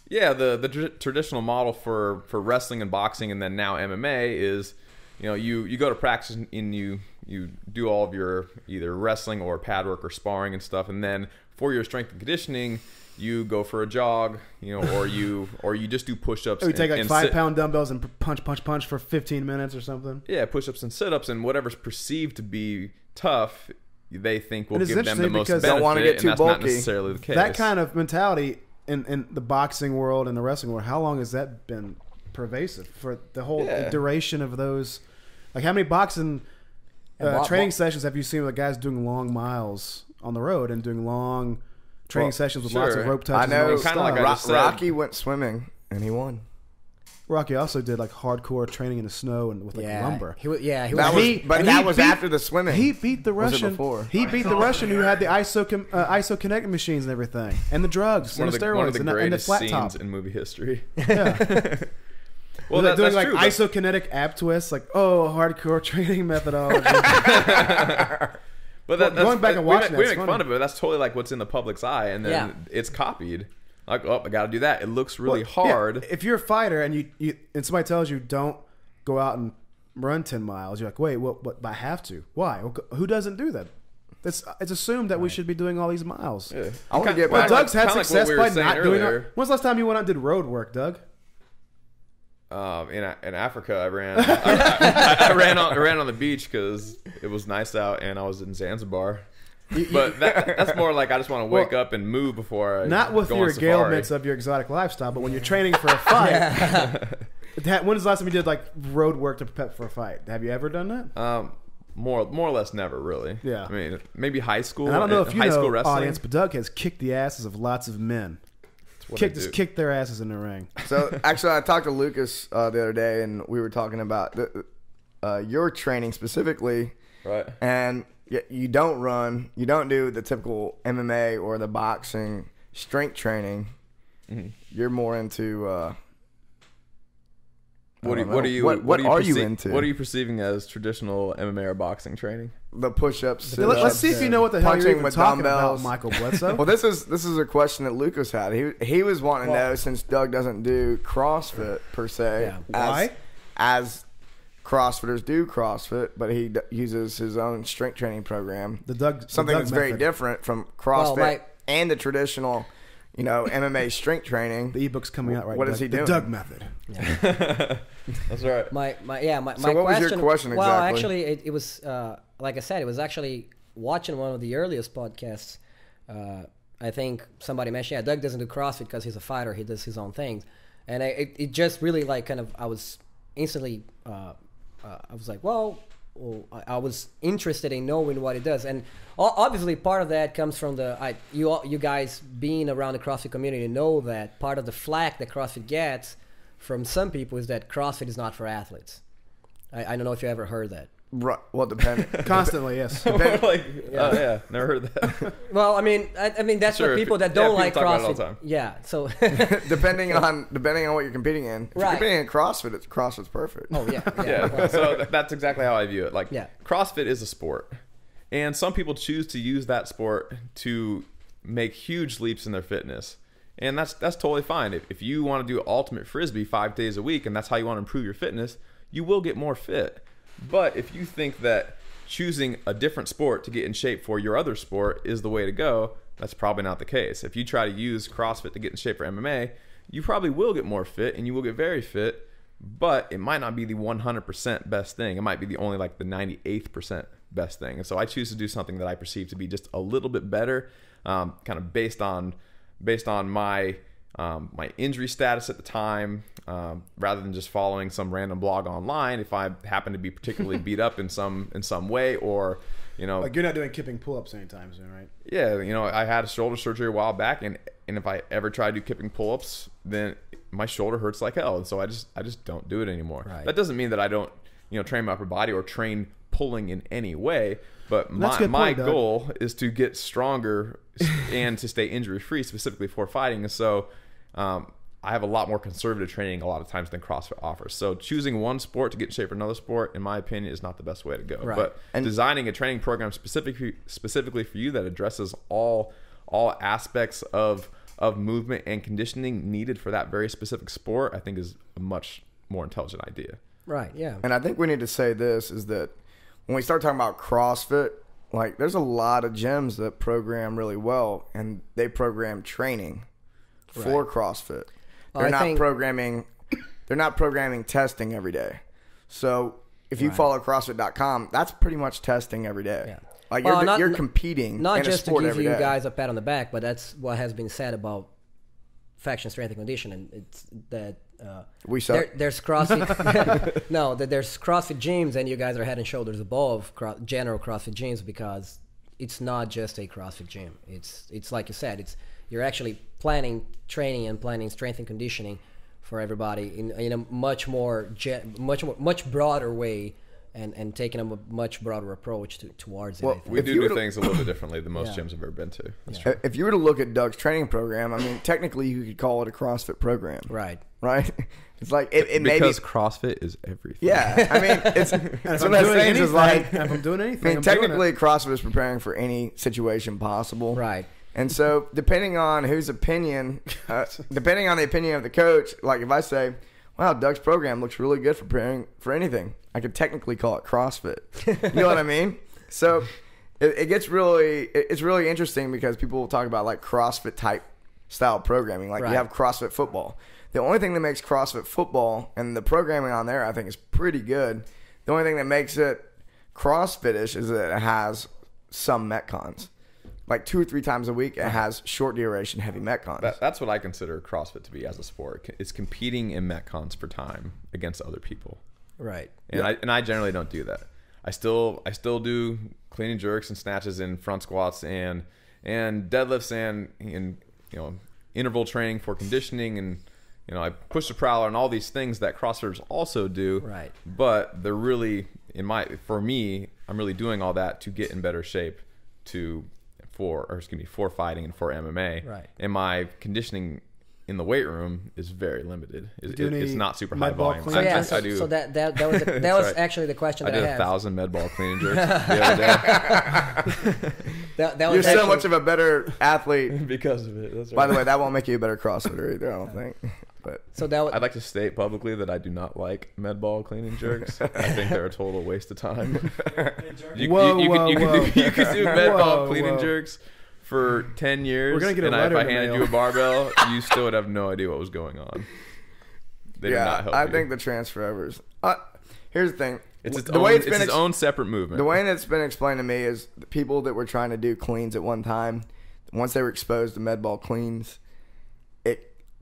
Yeah, the traditional model for wrestling and boxing, and then now MMA is, you go to practice and you do all of your either wrestling or pad work or sparring and stuff, and then for your strength and conditioning, you go for a jog, or you just do push-ups. Or you take like 5-pound dumbbells and punch for 15 minutes or something. Yeah, push-ups and sit-ups, and whatever's perceived to be tough, they think will give them the most benefit, don't want to get too and that's bulky. not necessarily the case. That kind of mentality in the boxing world and the wrestling world, how long has that been pervasive? For the whole duration of those, like how many boxing training sessions have you seen with guys doing long miles on the road and doing long training sessions with lots of rope touches? I know, kind of like I just said. Rocky went swimming and he won. Rocky also did like hardcore training in the snow and with like lumber. He was that was after the swimming. He beat the Russian. Before? He beat the Russian who had the isokinetic machines and everything, and the drugs and the steroids one of the and the greatest flat scenes top in movie history. Yeah. Well, they're doing that's like true, isokinetic ab twists, like hardcore training methodology. But going back and watching we make fun of it. But that's totally like what's in the public's eye, and then it's copied. Like, I got to do that. It looks really hard. Yeah. If you're a fighter and and somebody tells you don't go out and run 10 miles, you're like, wait, what? I have to. Why? Who doesn't do that? It's assumed that we should be doing all these miles. Yeah. I want to get back. Doug's had success by not doing it. Earlier. When's the last time you went out and did road work, Doug? In Africa, I ran. I ran on the beach because it was nice out, and I was in Zanzibar. But that's more like I just want to wake up and move before I not with go your on safari. ailments of your exotic lifestyle, but when you're training for a fight. When was the last time you did like road work to prep for a fight? Have you ever done that? More or less never really. Yeah. I mean, maybe high school. And I don't know if you high know, school wrestling. audience, but Doug has kicked the asses of lots of men. Kicked their asses in the ring. So actually, I talked to Lucas the other day, and we were talking about your training specifically. Right. And you don't run, you don't do the typical MMA or the boxing strength training. Mm-hmm. You're more into. What are you into? What are you perceiving as traditional MMA or boxing training? The push-ups. Let's see if you know what the hell you're even talking dumbbells. about, Michael Bledsoe. Well, this is a question that Lucas had. He was wanting to know, since Doug doesn't do CrossFit per se. Why? As CrossFitters do CrossFit, but he uses his own strength training program. Something that's very different from CrossFit and the traditional, MMA strength training. The ebook's coming out right now. What is he doing? The Doug method. Yeah. That's right. My so what was your question exactly? Well, actually, it was like I said, it was actually watching one of the earliest podcasts. I think somebody mentioned, Doug doesn't do CrossFit because he's a fighter. He does his own things, and it just really I was instantly. I was like, I was interested in knowing what it does, and obviously part of that comes from you guys being around the CrossFit community know that part of the flack that CrossFit gets from some people is that CrossFit is not for athletes. I don't know if you ever heard that. Right. Well, depending. Constantly, yes. Never heard that. Well, I mean that's for people that don't like CrossFit. All the time. Yeah. So depending on what you're competing in. If you're competing in CrossFit, CrossFit's perfect. Oh yeah. Well, so that's exactly how I view it. Like, CrossFit is a sport, and some people choose to use that sport to make huge leaps in their fitness. And that's totally fine. If you want to do ultimate frisbee 5 days a week and that's how you want to improve your fitness, you will get more fit. But if you think that choosing a different sport to get in shape for your other sport is the way to go, that's probably not the case. If you try to use CrossFit to get in shape for MMA, you probably will get more fit and you will get very fit, but it might not be the 100% best thing. It might be the 98th% best thing. And so I choose to do something that I perceive to be just a little bit better, kind of based on my my injury status at the time, rather than just following some random blog online. If I happen to be particularly beat up in some way, or like you're not doing kipping pull-ups anytime soon, right? Yeah, I had a shoulder surgery a while back, and if I ever try to do kipping pull-ups, then my shoulder hurts like hell, and so I just don't do it anymore. Right. That doesn't mean that I don't train my upper body or train pulling in any way, but That's a good my point, Doug. goal is to get stronger and to stay injury free, specifically for fighting. And so I have a lot more conservative training a lot of times than CrossFit offers. So choosing one sport to get in shape for another sport, in my opinion, is not the best way to go. Right. But designing a training program specifically for you that addresses all aspects of movement and conditioning needed for that very specific sport, I think is a much more intelligent idea. Right. Yeah. And I think we need to say this is that when we start talking about CrossFit, like there's a lot of gyms that program really well, and they program training for CrossFit. They're not programming testing every day. So if you follow CrossFit.com, that's pretty much testing every day. Yeah. Like Well, you're competing Not in a just to sport give every you day. guys a pat on the back, but that's what has been said about faction strength and conditioning. It's that We suck. there's CrossFit. No, that there's CrossFit gyms, and you guys are head and shoulders above general CrossFit gyms because it's not just a CrossFit gym. It's like you said. You're actually planning training and planning strength and conditioning for everybody in a much broader way. And taking a much broader approach towards it. Well, I think. We If you do were to- things a little bit differently than most Yeah. gyms I've ever been to. If you were to look at Doug's training program, I mean, technically you could call it a CrossFit program, Right. right? It's like it may be. Because CrossFit is everything. Yeah, I mean, it's If what I'm I'm doing saying is like. if I'm doing I anything, mean, I'm doing technically, it. CrossFit is preparing for any situation possible. Right. And so, depending on whose opinion, depending on the opinion of the coach, like if I say, wow, Doug's program looks really good for preparing for anything, I could technically call it CrossFit. You know what I mean? So, it's really interesting because people will talk about like CrossFit type style programming. Like Right. you have CrossFit football. The only thing that makes CrossFit football and the programming on there, I think, is pretty good. The only thing that makes it CrossFit-ish is that it has some Metcons. Like 2 or 3 times a week, it has short duration heavy Metcons. That's what I consider CrossFit to be as a sport. It's competing in Metcons for time against other people. Right. And I generally don't do that. I still do clean and jerks and snatches and front squats and deadlifts and interval training for conditioning, and I push the prowler and all these things that CrossFitters also do. Right. But they're really for me, I'm really doing all that to get in better shape for fighting and for MMA. Right. And my conditioning in the weight room is very limited. do any It's not super high med ball volume. cleans? I do. So that was right. actually the question I that I did had. 1,000 med ball clean and jerks the other day That You're was so actually, much of a better athlete. because of it. That's By the way, that won't make you a better CrossFitter either, I don't think. But so that was, I'd like to state publicly that I do not like med ball clean and jerks. I think they're a total waste of time. You could do med ball clean and jerks for 10 years. We're gonna get a and letter if I in the handed mail. you a barbell, you still would have no idea what was going on. They do not yeah, help I you. think the transfer overs. Here's the thing. It's its the own, way it's its own separate movement. The way that's been explained to me is the people that were trying to do cleans at one time, once they were exposed to med ball cleans,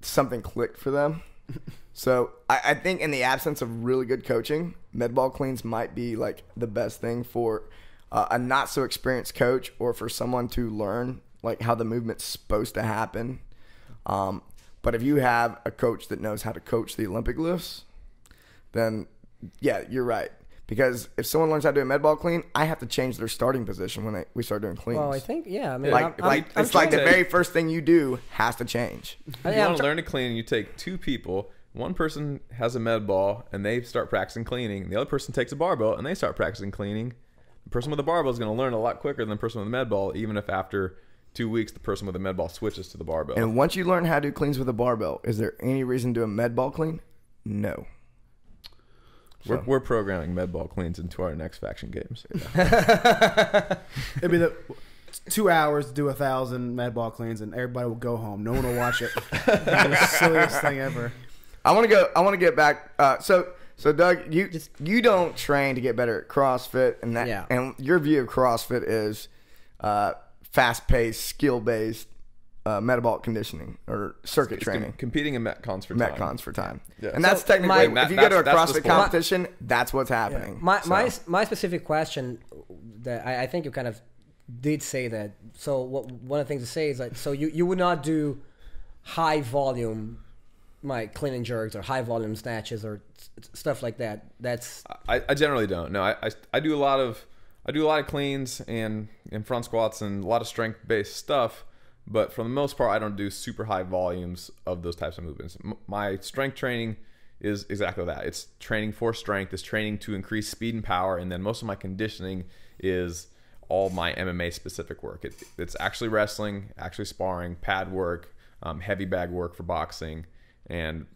something clicked for them. So I think in the absence of really good coaching, med ball cleans might be like the best thing for a not so experienced coach or for someone to learn like how the movement's supposed to happen. But if you have a coach that knows how to coach the Olympic lifts, then yeah, you're right. Because if someone learns how to do a med ball clean, I have to change their starting position when we start doing cleans. well, I think I mean, like I'm it's like the trying- very first thing you do has to change. If you I'm want to learn to clean, you take 2 people. One person has a med ball and they start practicing cleaning. The other person takes a barbell and they start practicing cleaning. The person with the barbell is going to learn a lot quicker than the person with the med ball, even if after 2 weeks the person with the med ball switches to the barbell. And once you learn how to do cleans with a barbell, is there any reason to do a med ball clean? No. We're programming med ball cleans into our next faction games. It'd be the 2 hours to do 1,000 med ball cleans, and everybody will go home. No one will watch it. It's the silliest thing ever. I want to get back. So Doug, you don't train to get better at CrossFit, and that, Yeah. and your view of CrossFit is fast-paced, skill-based, metabolic conditioning or circuit training. Competing in Metcons for time. Metcons for time. Yeah. And that's So technically, my- if you go to a that's the CrossFit sport. competition, that's what's happening. my specific question that I think you kind of did say that. So one of the things to say is like, so you would not do high volume my clean and jerks or high volume snatches or stuff like that. That's I generally don't. No, I do a lot of cleans and front squats and a lot of strength based stuff. But for the most part, I don't do super high volumes of those types of movements. My strength training is exactly that. It's training for strength. It's training to increase speed and power. And then most of my conditioning is all my MMA specific work. It's actually wrestling, actually sparring, pad work, heavy bag work for boxing. And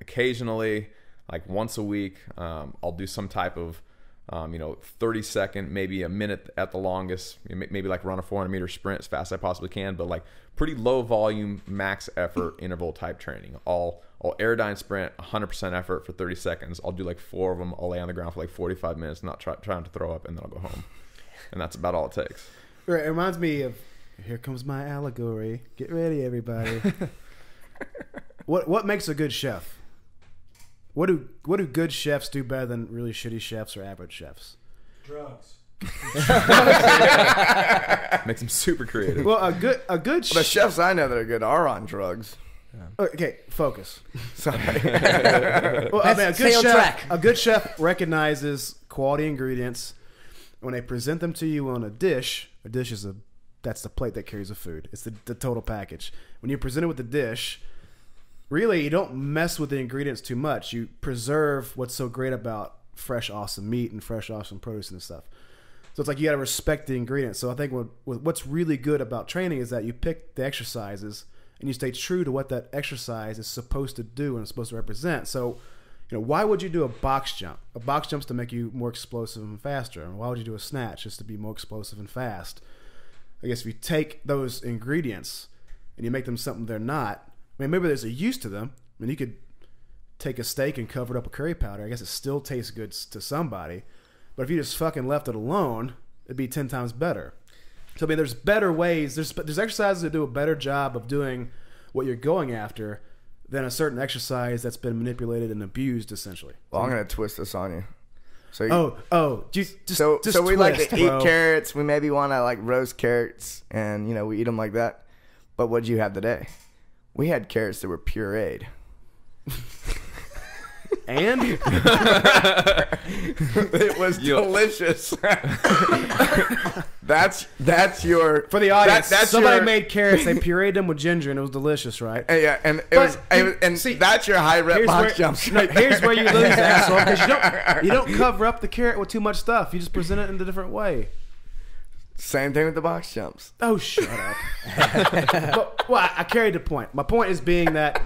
occasionally, like once a week, I'll do some type of 30-second, maybe a minute at the longest, maybe like run a 400-meter sprint as fast as I possibly can, but like pretty low volume, max effort interval type training. I'll aerodyne sprint 100% effort for 30 seconds. I'll do like 4 of them. I'll lay on the ground for like 45 minutes, not trying to throw up, and then I'll go home. And that's about all it takes. Right, it reminds me of, here comes my allegory. Get ready, everybody. What makes a good chef? What do good chefs do better than really shitty chefs or average chefs? Drugs. Makes them super creative. Well, a good The chefs I know that are good are on drugs. Okay, focus. Sorry. Well, I mean, Stay on track. a good chef recognizes quality ingredients when they present them to you on a dish. A dish is that's the plate that carries the food. It's the total package. When you present it with the dish, really, you don't mess with the ingredients too much. You preserve what's so great about fresh, awesome meat and fresh, awesome produce and stuff. So it's like you got to respect the ingredients. So I think what's really good about training is that you pick the exercises and you stay true to what that exercise is supposed to do and it's supposed to represent. So, why would you do a box jump? A box jump's to make you more explosive and faster. And why would you do a snatch? Just to be more explosive and fast. I guess if you take those ingredients and you make them something they're not, I mean, maybe there's a use to them. I mean, you could take a steak and cover it up with curry powder. I guess it still tastes good to somebody. But if you just fucking left it alone, it'd be 10 times better. So, I mean, there's better ways. There's exercises that do a better job of doing what you're going after than a certain exercise that's been manipulated and abused, essentially. Well, I'm going to twist this on you. So Just we like to bro. eat carrots. We maybe want to like roast carrots and, we eat them like that. But what'd you have today? We had carrots that were pureed. And it was delicious. that's your for the audience. That's somebody your, made carrots. They pureed them with ginger, and it was delicious, right? Yeah, and that's your high rep box jumps. No, here's where you lose, asshole. Because you don't cover up the carrot with too much stuff. You just present it in a different way. Same thing with the box jumps. Oh, shut up. I carried the point. My point is being that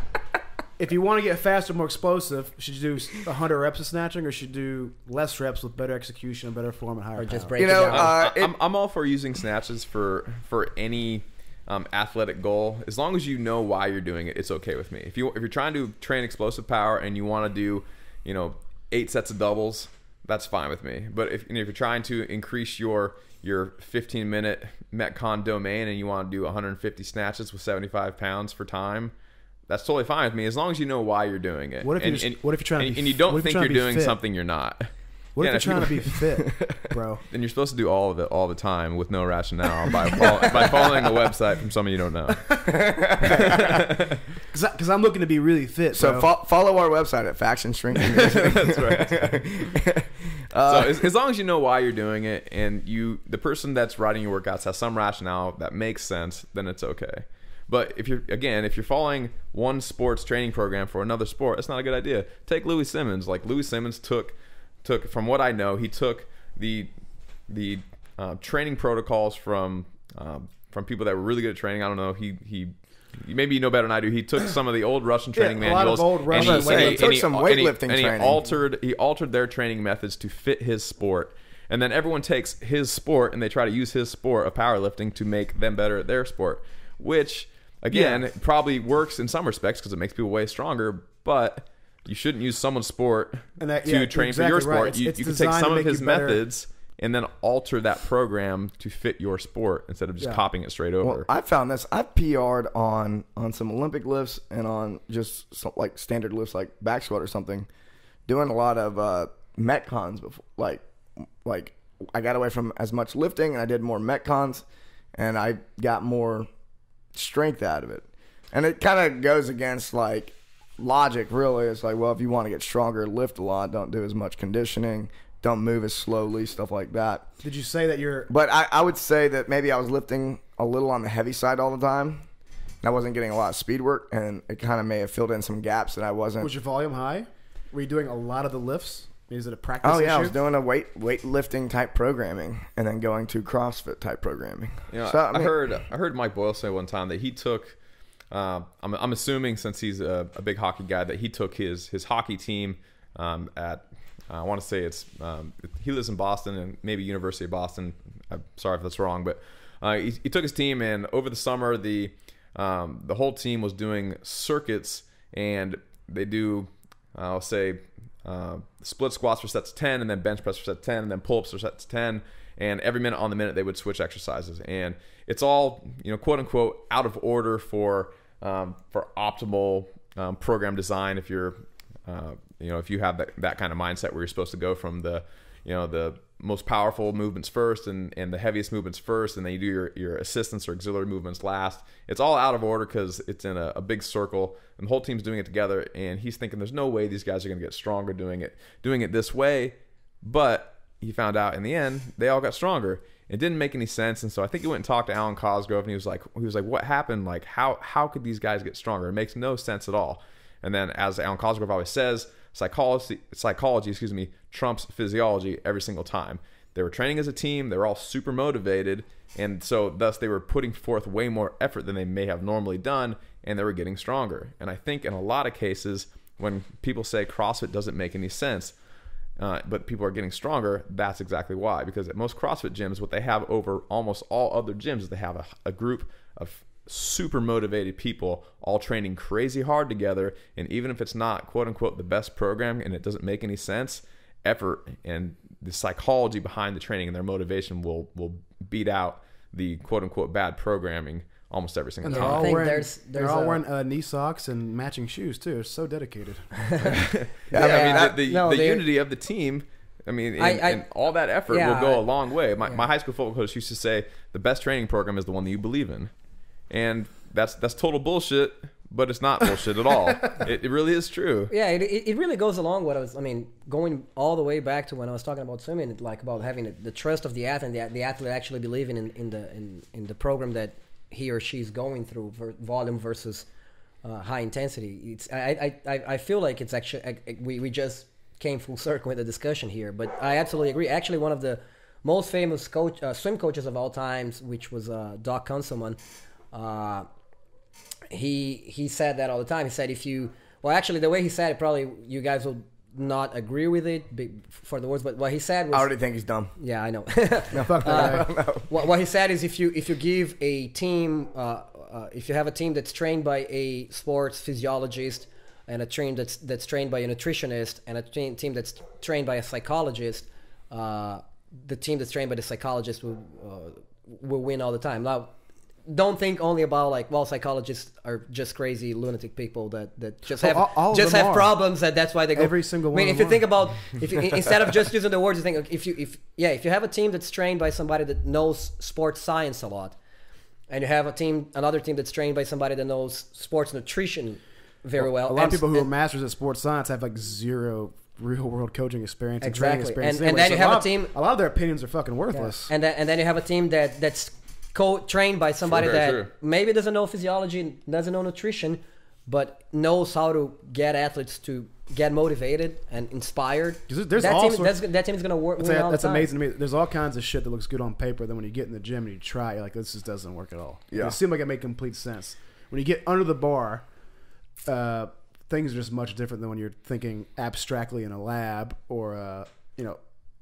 if you want to get faster, more explosive, should you do 100 reps of snatching or should you do less reps with better execution, better form, and higher or just power? break it down. I'm all for using snatches for any athletic goal. As long as you know why you're doing it, it's okay with me. If you're trying to train explosive power and you want to do 8 sets of doubles, that's fine with me. But if you're trying to increase your 15-minute Metcon domain and you want to do 150 snatches with 75 pounds for time, that's totally fine with me as long as you know why you're doing it. What if you're trying to you don't think you're doing something you're not? What if you're trying to be fit, bro? Then you're supposed to do all of it all the time with no rationale by following a website from someone you don't know. Because I'm looking to be really fit. So follow our website at Faction Strength. That's right. So as long as you know why you're doing it and the person that's writing your workouts has some rationale that makes sense, then it's okay. But if you're following one sports training program for another sport, that's not a good idea. Take Louis Simmons. Like Louis Simmons took from what I know, he took the training protocols from people that were really good at training. I don't know. He maybe you know better than I do. He took some of the old Russian training manuals. He took some weightlifting training. He altered their training methods to fit his sport. And then everyone takes his sport and they try to use his sport of powerlifting to make them better at their sport, which again probably works in some respects because it makes people way stronger, but you shouldn't use someone's sport to train for your sport. You can take some of his methods and then alter that program to fit your sport instead of just copying it straight over. Well, I found this. I've PR'd on some Olympic lifts and on just some, like standard lifts like back squat or something, doing a lot of Metcons before. Like I got away from as much lifting and I did more Metcons and I got more strength out of it. And it kind of goes against like logic really is like, well, if you want to get stronger, lift a lot, don't do as much conditioning, don't move as slowly, stuff like that. Did you say that you're... But I would say that maybe I was lifting a little on the heavy side all the time. I wasn't getting a lot of speed work, and it kind of may have filled in some gaps that I wasn't. Was your volume high? Were you doing a lot of the lifts? Is it a practice Oh, yeah, issue? I was doing a weightlifting type programming and then going to CrossFit type programming. You know, So, I heard Mike Boyle say one time that he took, I'm assuming since he's a big hockey guy, that he took his hockey team at, I want to say he lives in Boston and maybe University of Boston. I'm sorry if that's wrong, but he took his team, and over the summer, the whole team was doing circuits, and they do, I'll say, split squats for sets of 10, and then bench press for sets of 10, and then pull-ups for sets of 10, and every minute on the minute they would switch exercises, and it's all, quote unquote, out of order for optimal program design. If you're if you have that kind of mindset where you're supposed to go from the most powerful movements first and the heaviest movements first, and then you do your assistance or auxiliary movements last. It's all out of order because it's in a big circle, and the whole team's doing it together, and he's thinking there's no way these guys are going to get stronger doing it this way. But he found out in the end they all got stronger. It didn't make any sense, and so I think he went and talked to Alan Cosgrove, and he was like, what happened? Like, how could these guys get stronger? It makes no sense at all. And then, as Alan Cosgrove always says, psychology trumps physiology every single time. They were training as a team. They were all super motivated, and so thus they were putting forth way more effort than they may have normally done, and they were getting stronger. And I think in a lot of cases, when people say CrossFit doesn't make any sense, but people are getting stronger, that's exactly why. Because at most CrossFit gyms, what they have over almost all other gyms is they have a group of super motivated people all training crazy hard together, and even if it's not quote unquote the best program and it doesn't make any sense, effort and the psychology behind the training and their motivation will beat out the quote unquote bad programming almost every single And time. they're all wearing knee socks and matching shoes too. They're so dedicated. The unity of the team, and all that effort will go a long way. My high school football coach used to say the best training program is the one that you believe in. And that's total bullshit, but it's not bullshit at all. It really is true. Yeah, it really goes along what going all the way back to when I was talking about swimming, like about having the trust of the athlete, the athlete actually believing in the program that he or she's going through, volume versus high intensity. I feel like it's actually, we just came full circle with the discussion here, but I absolutely agree. Actually, one of the most famous swim coaches of all times, which was Doc Conselman, he said that all the time. He said actually the way he said it, probably you guys will not agree with it for the words, but what he said was, I already think he's dumb. Yeah, I know. No, fuck that. What he said is if you give a team, if you have a team that's trained by a sports physiologist and a team that's trained by a nutritionist and a team that's trained by a psychologist, the team that's trained by the psychologist will win all the time. Now, don't think only about psychologists are just crazy lunatic people that just have problems, that's why they go. Every single one. If you think about instead of just using the words, you think if you have a team that's trained by somebody that knows sports science a lot, and you have another team that's trained by somebody that knows sports nutrition very well. A lot of people who are masters at sports science have zero real world coaching experience and training experience. And then you have a team. A lot of their opinions are fucking worthless. Yeah. And then you have a team that's trained by somebody maybe doesn't know physiology, doesn't know nutrition, but knows how to get athletes to get motivated and inspired. That team is going to work. That's amazing to me. There's all kinds of shit that looks good on paper. Then when you get in the gym and you try, you're like, this just doesn't work at all. Yeah. It seemed like it made complete sense. When you get under the bar, things are just much different than when you're thinking abstractly in a lab or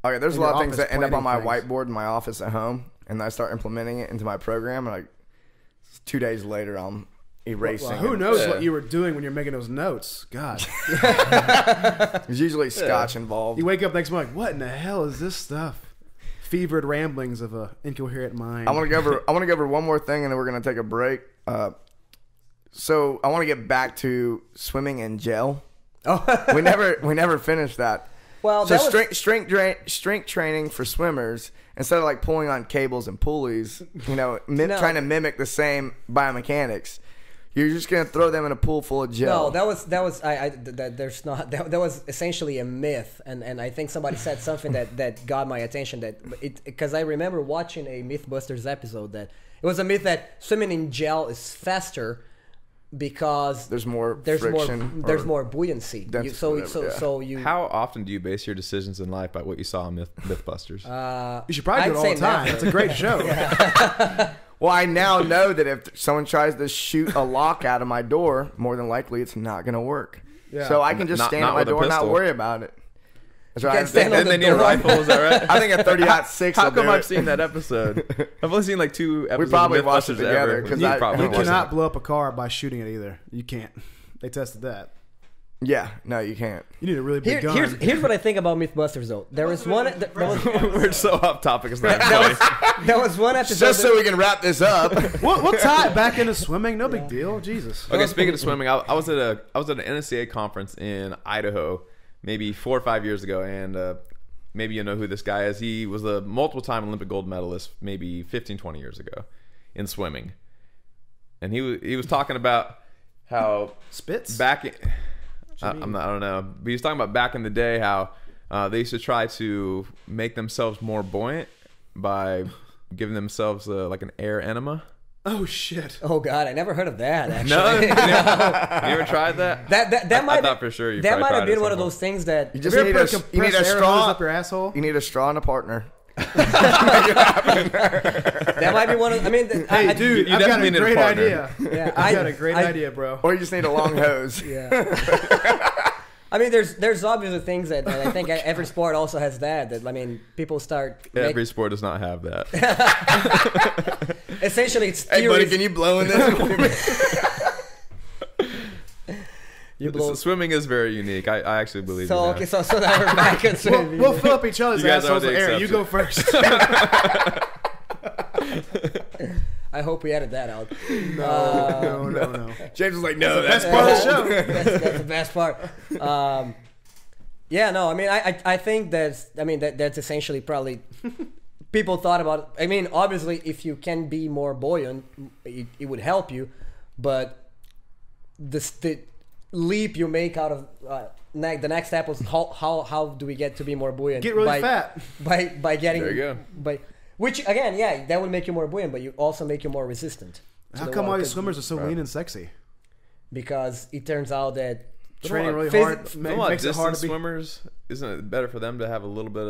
Okay, there's a lot of things that end up on my whiteboard in my office at home, and I start implementing it into my program, and 2 days later I'm erasing. Well, who knows what you were doing when you're making those notes? God. There's usually scotch involved. You wake up next morning, what in the hell is this stuff? Fevered ramblings of a incoherent mind. I want to go over one more thing, and then we're going to take a break. So I want to get back to swimming in gel. Oh, we never finished that. Well, so strength training for swimmers, instead of pulling on cables and pulleys, trying to mimic the same biomechanics, You're just gonna throw them in a pool full of gel. No, that was there's not that was essentially a myth, and I think somebody said something that got my attention, because I remember watching a Mythbusters episode that it was a myth that swimming in gel is faster because there's more friction, there's more buoyancy. How often do you base your decisions in life by what you saw in Mythbusters? You should probably do it all the time. It's a great show. Well, I now know that if someone tries to shoot a lock out of my door, more than likely it's not going to work. Yeah. So I can just stand at my door and not worry about it. That's right. And they need a rifle, is that right? I think a 30-06. How come I've seen that episode? I've only seen like 2 episodes. We probably of watched it together. Because you cannot blow up a car by shooting it either. You can't. They tested that. Yeah, no, you can't. You need a really big gun. Here's what I think about Mythbusters, though. There was one. We're so off topic. It's not there was one episode. Just so we can wrap this up. We'll tie it back into swimming. No big deal. Jesus. Okay, speaking of swimming, I was at an NSCA conference in Idaho, maybe 4 or 5 years ago, and maybe you know who this guy is. He was a multiple-time Olympic gold medalist, maybe 15, 20 years ago, in swimming, and he was talking about how spits back. I don't know. But he was talking about back in the day how they used to try to make themselves more buoyant by giving themselves like an Air Anima. Oh shit! Oh god, I never heard of that. Actually, no, you ever tried that? I thought for sure you. That might have been one of those things that you just need a straw up your asshole. You need a straw and a partner. That might be one of. I mean, hey, dude, I've got a great idea. Yeah, I've got a great idea, bro. Or you just need a long hose. Yeah. I mean, there's obviously things that I think every sport also has that I mean, people start. Every sport does not have that. Essentially, it's hey, buddy, can you blow in this? Swimming is very unique. I actually believe. So okay, so now we're back at swimming. We'll fill up each other's assholes with air. You go first. I hope we edit that out. No. James was like, no, that's part of the show. That's the best part. Yeah, no, I mean, I think that's essentially probably people thought about. I mean, obviously, if you can be more buoyant, it would help you, but the leap you make out of the next step was how do we get to be more buoyant? Get really fat by getting there you go. Which again, yeah, that would make you more buoyant, but you also make you more resistant. How come all these swimmers are so lean and sexy? Because it turns out that training really hard makes it hard to be. Swimmers, isn't it better for them to have a little bit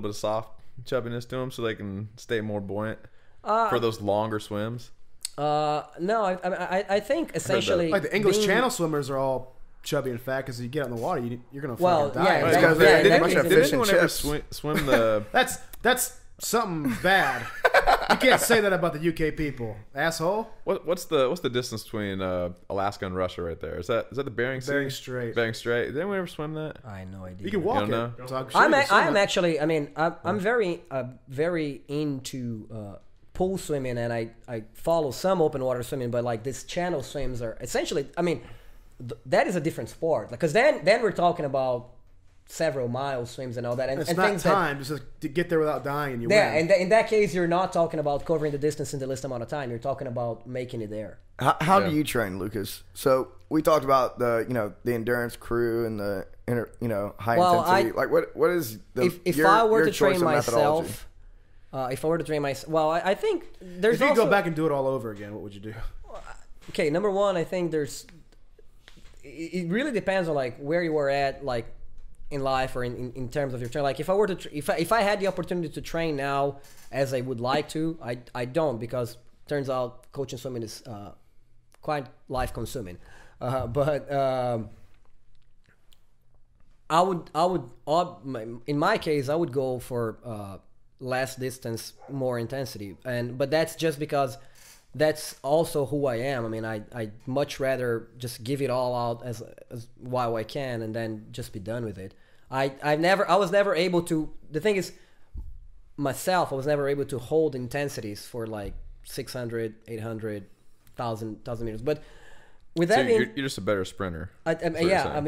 of soft chubbiness to them so they can stay more buoyant for those longer swims? No, I think essentially like the English Channel swimmers are all chubby and fat because you get on the water, you're gonna fucking die. Didn't anyone ever swim the? That's something bad. You can't say that about the UK people, asshole. What's the distance between Alaska and Russia right there? Is that the Bering Sea? Bering Strait. Bering Strait. Did anyone ever swim that? I have no idea. You can walk it. I'm actually. I mean, I'm very into pool swimming, and I follow some open water swimming, but like these channel swims are essentially. I mean, that is a different sport. Because then we're talking about several mile swims and all that, and it's not time just to get there without dying. And you win. And in that case, you're not talking about covering the distance in the least amount of time. You're talking about making it there. How do you train, Lucas? So we talked about the endurance crew and the high intensity. Like what is the if I were to train myself? If I were to train myself, well, I think there's. If you could go back and do it all over again, what would you do? Okay, number one, I think it really depends on like where you were at, like in life or in terms of your training. Like if I were to, if I had the opportunity to train now as I would like to, I don't, because turns out coaching swimming is quite life consuming. But I would in my case I would go for less distance, more intensity, but that's just because that's also who I am. I mean, I much rather just give it all out as while I can and then just be done with it. I was never able to. The thing is, myself, I was never able to hold intensities for like 600, 800, 1,000 meters. But with that being, you're just a better sprinter. Yeah.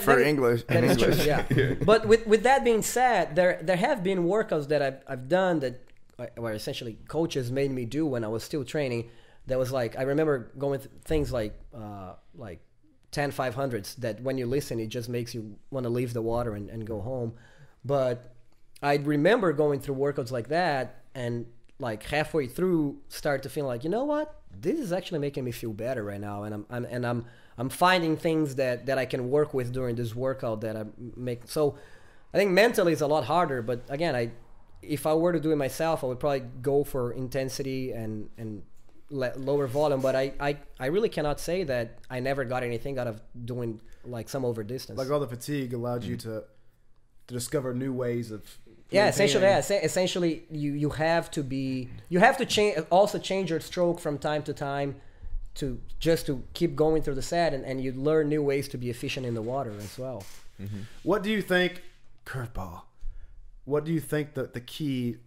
For English. That is true. Yeah. But with that being said, there have been workouts that I've done that where essentially coaches made me do when I was still training that was like, I remember going through things like 10 500s that when you listen, it just makes you want to leave the water and go home. But I remember going through workouts like that and like halfway through start to feel like, you know what, this is actually making me feel better right now, and I'm finding things that I can work with during this workout that I make. So I think mentally it's a lot harder, but again, if I were to do it myself, I would probably go for intensity and lower volume. But I really cannot say that I never got anything out of doing like some over distance. Like all the fatigue allowed you to discover new ways of essentially you have to change your stroke from time to time to keep going through the set, and you learn new ways to be efficient in the water as well. Mm-hmm. What do you think, curveball, what do you think that the key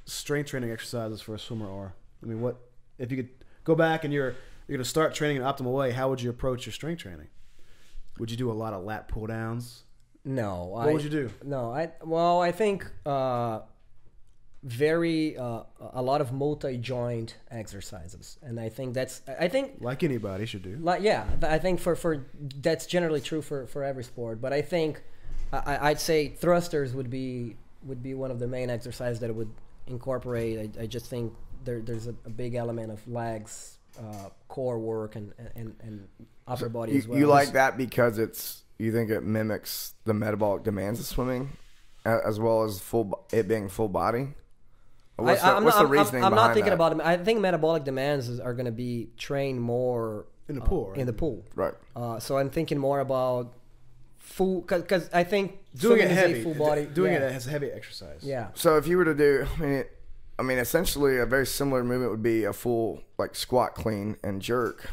strength training exercises for a swimmer are? I mean, what if you could go back and you're going to start training in an optimal way, how would you approach your strength training? Would you do a lot of lat pull downs? No. What would you do? No, I think a lot of multi-joint exercises, and I think like anybody should do. I think for that's generally true for every sport. But I think I'd say thrusters would be one of the main exercises that it would incorporate. I just think there's a big element of legs, core work, and upper body as well. You like that because you think it mimics the metabolic demands of swimming, as well as it being full body? What's the reasoning I'm not thinking that? about it. I think metabolic demands are going to be trained more in the pool. In the pool, right? So I'm thinking more about full, because I think doing it heavy, full body, it as a heavy exercise. Yeah. So if you were to do, I mean, essentially a very similar movement would be a full like squat, clean, and jerk,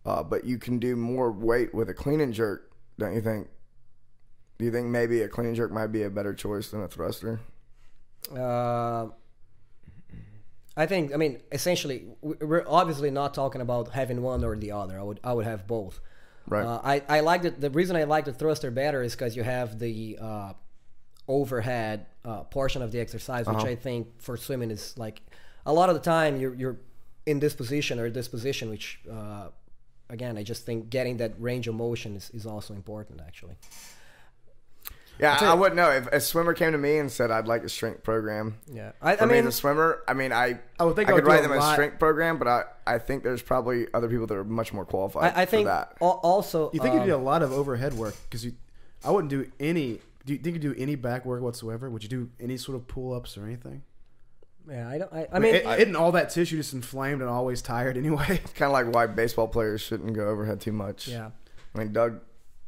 but you can do more weight with a clean and jerk, don't you think? Do you think maybe a clean and jerk might be a better choice than a thruster? I mean, essentially, we're obviously not talking about having one or the other. I would have both. Right. I like the reason I like the thruster better is because you have the overhead portion of the exercise, which I think for swimming is like a lot of the time you're in this position or this position, which again, I just think getting that range of motion is also important actually. Yeah, I wouldn't know if a swimmer came to me and said I'd like a strength program. Yeah, I mean, as a swimmer, I mean, I would think I could write them a lot. strength program, but I think there's probably other people that are much more qualified I think for that. Also, you think you do a lot of overhead work because I wouldn't do any. Do you think you do any back work whatsoever? Would you do any sort of pull ups or anything? Yeah, I don't. I mean, isn't all that tissue just inflamed and always tired anyway? It's kind of like why baseball players shouldn't go overhead too much. Yeah, I mean, Doug,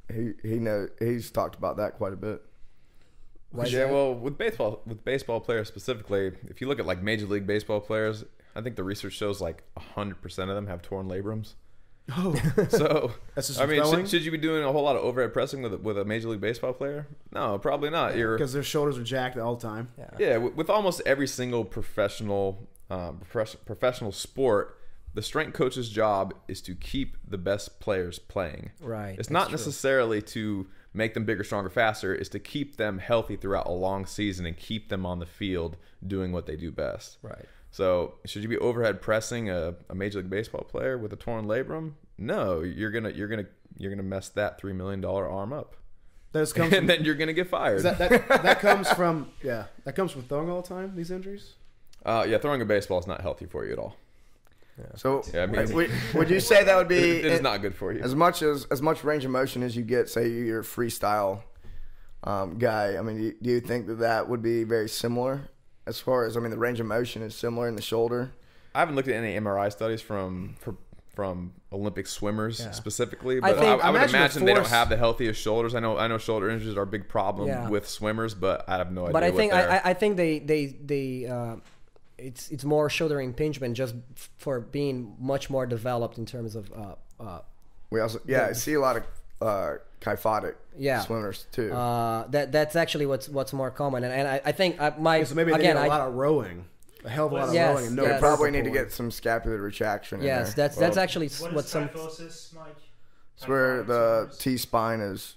he's talked about that quite a bit. Well, with baseball players specifically, if you look at like Major League Baseball players, I think the research shows like 100% of them have torn labrums. Oh, so that's just I mean, should you be doing a whole lot of overhead pressing with a Major League Baseball player? No, probably not. Because their shoulders are jacked all the time. Yeah, with almost every single professional sport, the strength coach's job is to keep the best players playing. Right. It's not necessarily to make them bigger, stronger, faster. It's to keep them healthy throughout a long season and keep them on the field doing what they do best. Right. So should you be overhead pressing a Major League Baseball player with a torn labrum? No, you're gonna mess that $3 million arm up. And then you're gonna get fired. That comes from throwing all the time. These injuries. Throwing a baseball is not healthy for you at all. Yeah. So I mean, would you say that would be it is not good for you? As much range of motion as you get, say you're a freestyle guy. I mean, do you think that would be very similar? As far as, I mean, the range of motion is similar in the shoulder. I haven't looked at any MRI studies from Olympic swimmers specifically, I but I would imagine they don't have the healthiest shoulders. I know shoulder injuries are a big problem with swimmers, but I have no idea. But I think they it's more shoulder impingement just for being much more developed in terms of. We also I see a lot of kyphotic swimmers too. That's actually what's more common, and I think so maybe they need a lot of rowing, a hell of a lot of rowing. And they probably need to get some scapular retraction. Yes, in there. that's actually what some. Kyphosis, Mike? It's where the T-spine is.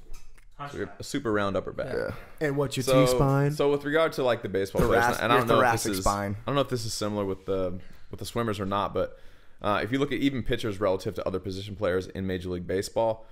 So a super round upper back. Yeah. And what's your T-spine? So with regard to like the baseball players, and I don't know if this is spine. I don't know if this is similar with the swimmers or not, but if you look at even pitchers relative to other position players in Major League Baseball,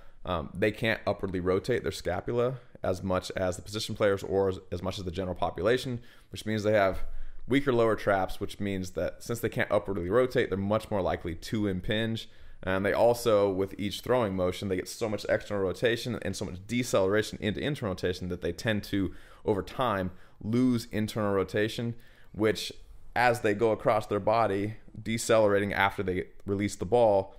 they can't upwardly rotate their scapula as much as the position players or as much as the general population, which means they have weaker lower traps, which means that since they can't upwardly rotate, they're much more likely to impinge. And they also, with each throwing motion, they get so much external rotation and so much deceleration into internal rotation that they tend to, over time, lose internal rotation, which, as they go across their body, decelerating after they release the ball,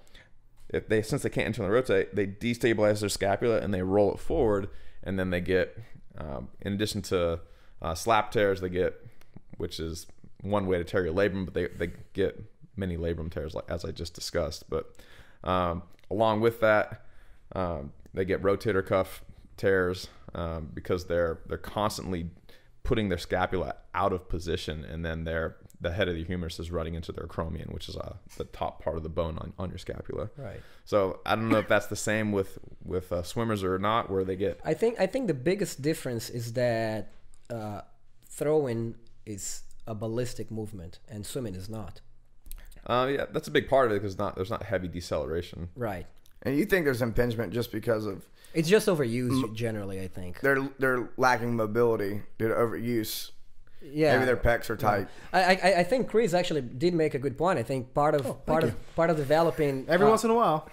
since they can't internally rotate, they destabilize their scapula and they roll it forward, and then they get, in addition to slap tears, they get, which is one way to tear your labrum, but they get many labrum tears, like as I just discussed. But along with that, they get rotator cuff tears because they're constantly putting their scapula out of position, and then the head of the humerus is running into their acromion, which is the top part of the bone on your scapula. Right. So I don't know if that's the same with swimmers or not, where they get. I think the biggest difference is that throwing is a ballistic movement and swimming is not. Yeah, that's a big part of it because there's not heavy deceleration. Right. And you think there's impingement just because of It's just overuse generally, I think. they're lacking mobility due to overuse. Yeah. Maybe their pecs are tight. I think Chris actually did make a good point. I think part of developing Every once in a while.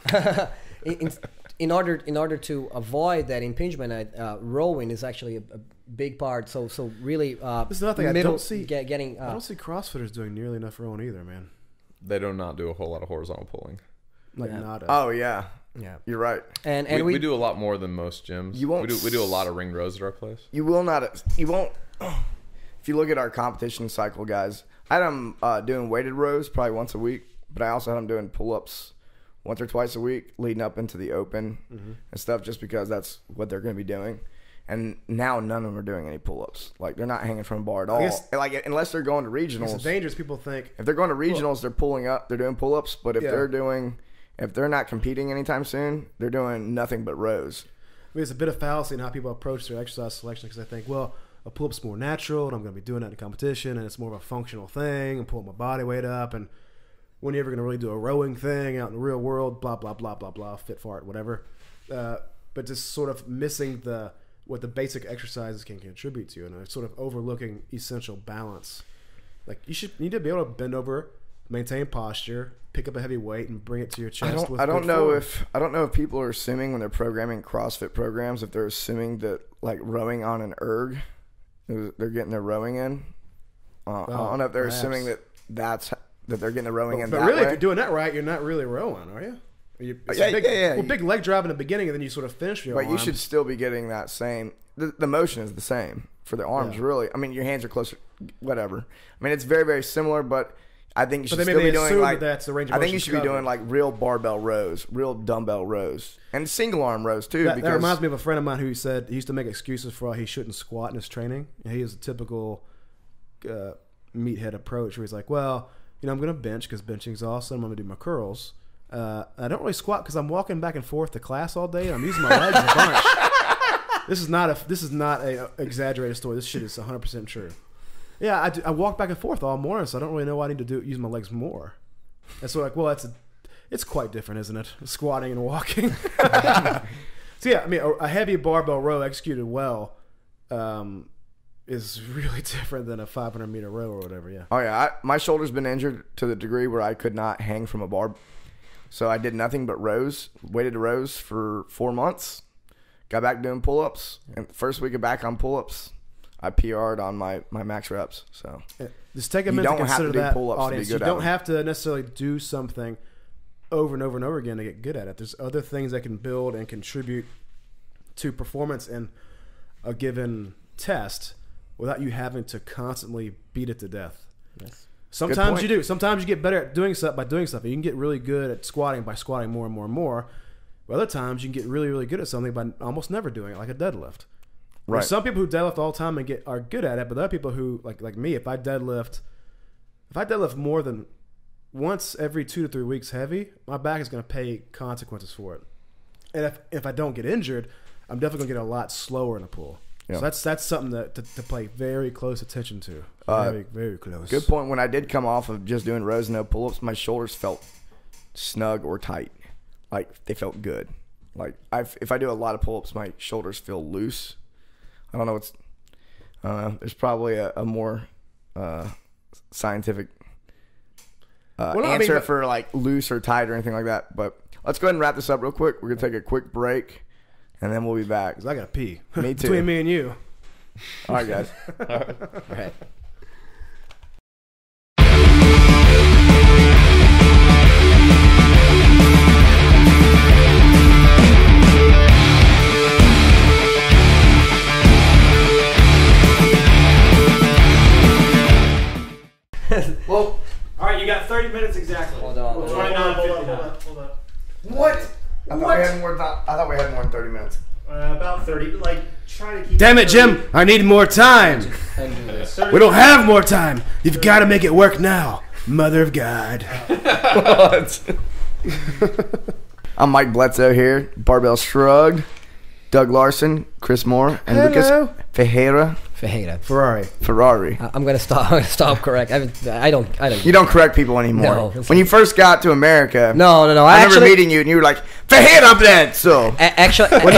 in order to avoid that impingement, rowing is actually a big part. So really, This is another thing I don't see. Getting I don't see CrossFitters doing nearly enough rowing either, man. They do not do a whole lot of horizontal pulling. Like nada. Oh yeah, yeah. you're right. And we do a lot more than most gyms. You won't we do a lot of ring rows at our place. You won't. If you look at our competition cycle, guys, I had them doing weighted rows probably once a week, but I also had them doing pull-ups once or twice a week leading up into the open and stuff, just because that's what they're going to be doing. And now none of them are doing any pull-ups. Like, they're not hanging from a bar at all. Like, unless they're going to regionals. It's dangerous. People think if they're going to regionals, they're pulling up, they're doing pull-ups. But if they're not competing anytime soon, they're doing nothing but rows. I mean, it's a bit of fallacy in how people approach their exercise selection, because I think, well, a pull-up's more natural, and I'm going to be doing that in competition, and it's more of a functional thing, and pulling my body weight up, and when you're ever going to really do a rowing thing out in the real world, blah, blah, blah, blah, blah, fit fart, whatever. But just sort of missing what the basic exercises can contribute to, and sort of overlooking essential balance. Like, you need to be able to bend over, maintain posture, pick up a heavy weight, and bring it to your chest. I don't know if people are assuming when they're programming CrossFit programs, if they're assuming that, like, rowing on an erg, they're getting their rowing in. I don't know if they're assuming that they're getting the rowing in. But really, way. if you're doing that right, you're not really rowing, are you? Big leg drive in the beginning, and then you sort of finish your arms. You should still be getting that same. The motion is the same for the arms, really. I mean, your hands are closer, whatever. I mean, it's very, very similar, but I think you should still be doing like. That's the range of I think you should be covered. doing like real barbell rows, real dumbbell rows, and single arm rows too. That because reminds me of a friend of mine who said he used to make excuses for why he shouldn't squat in his training. And he is a typical meathead approach where he's like, well, I'm going to bench because benching's awesome. I'm going to do my curls. I don't really squat because I'm walking back and forth to class all day and I'm using my legs a bunch. This is not a exaggerated story. This shit is 100% true. Yeah, I walk back and forth all morning, so I don't really know what I need to use my legs more. And so, like, well, it's quite different, isn't it? Squatting and walking. So yeah, I mean, a heavy barbell row executed well is really different than a 500-meter row or whatever. Yeah. Oh yeah, my shoulder's been injured to the degree where I could not hang from a bar, so I did nothing but rows, weighted rows for 4 months. Got back doing pull-ups, and the first week of back on pull-ups, I PR'd on my max reps. So just take a minute to consider that, audience. You don't have to necessarily do something over and over and over again to get good at it. There's other things that can build and contribute to performance in a given test without you having to constantly beat it to death. Yes. Sometimes you do. Sometimes you get better at doing stuff by doing stuff. You can get really good at squatting by squatting more and more and more. But other times you can get really, really good at something by almost never doing it, like a deadlift. Right. There's some people who deadlift all the time and are good at it, but there are people who, like me, if I deadlift more than once every 2 to 3 weeks heavy, my back is going to pay consequences for it. And if I don't get injured, I'm definitely going to get a lot slower in a pull. Yeah. So that's something to pay very close attention to. Very, very close. Good point. When I did come off of just doing rows and no pull-ups, my shoulders felt snug or tight. Like they felt good. Like if I do a lot of pull-ups, my shoulders feel loose. I don't know what's. There's probably a more scientific answer for like loose or tight or anything like that. But let's go ahead and wrap this up real quick. We're gonna take a quick break, and then we'll be back. 'Cause I gotta pee. Me too. Between me and you. All right, guys. All right. Well, all right, you got 30 minutes exactly. Hold on. We'll try 9:59. Hold up. What? I thought we had more than 30 minutes. About 30. Like, try to keep. Damn it, Jim! I need more time. Undo this. We don't have more time. You've got to make it work now, Mother of God. I'm Mike Bledsoe here. Barbell Shrugged. Doug Larson, Chris Moore, and Lucas Ferreira. Ferrari. I'm gonna stop. Correct. I don't. You don't correct people anymore. No, when you first got to America, No. I remember meeting you and you were like Ferreira Bledsoe. Actually, When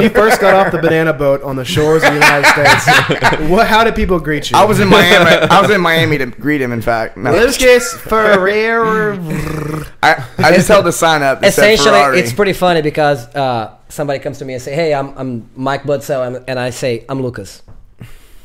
you first got off the banana boat on the shores of the United States, how did people greet you? I was in Miami. I was in Miami to greet him. In fact, no. Lucas Ferreira. I just held a sign up that said essentially, Ferrari. it's pretty funny because somebody comes to me and say, "Hey, I'm Mike Bledsoe," and I say, "I'm Lucas."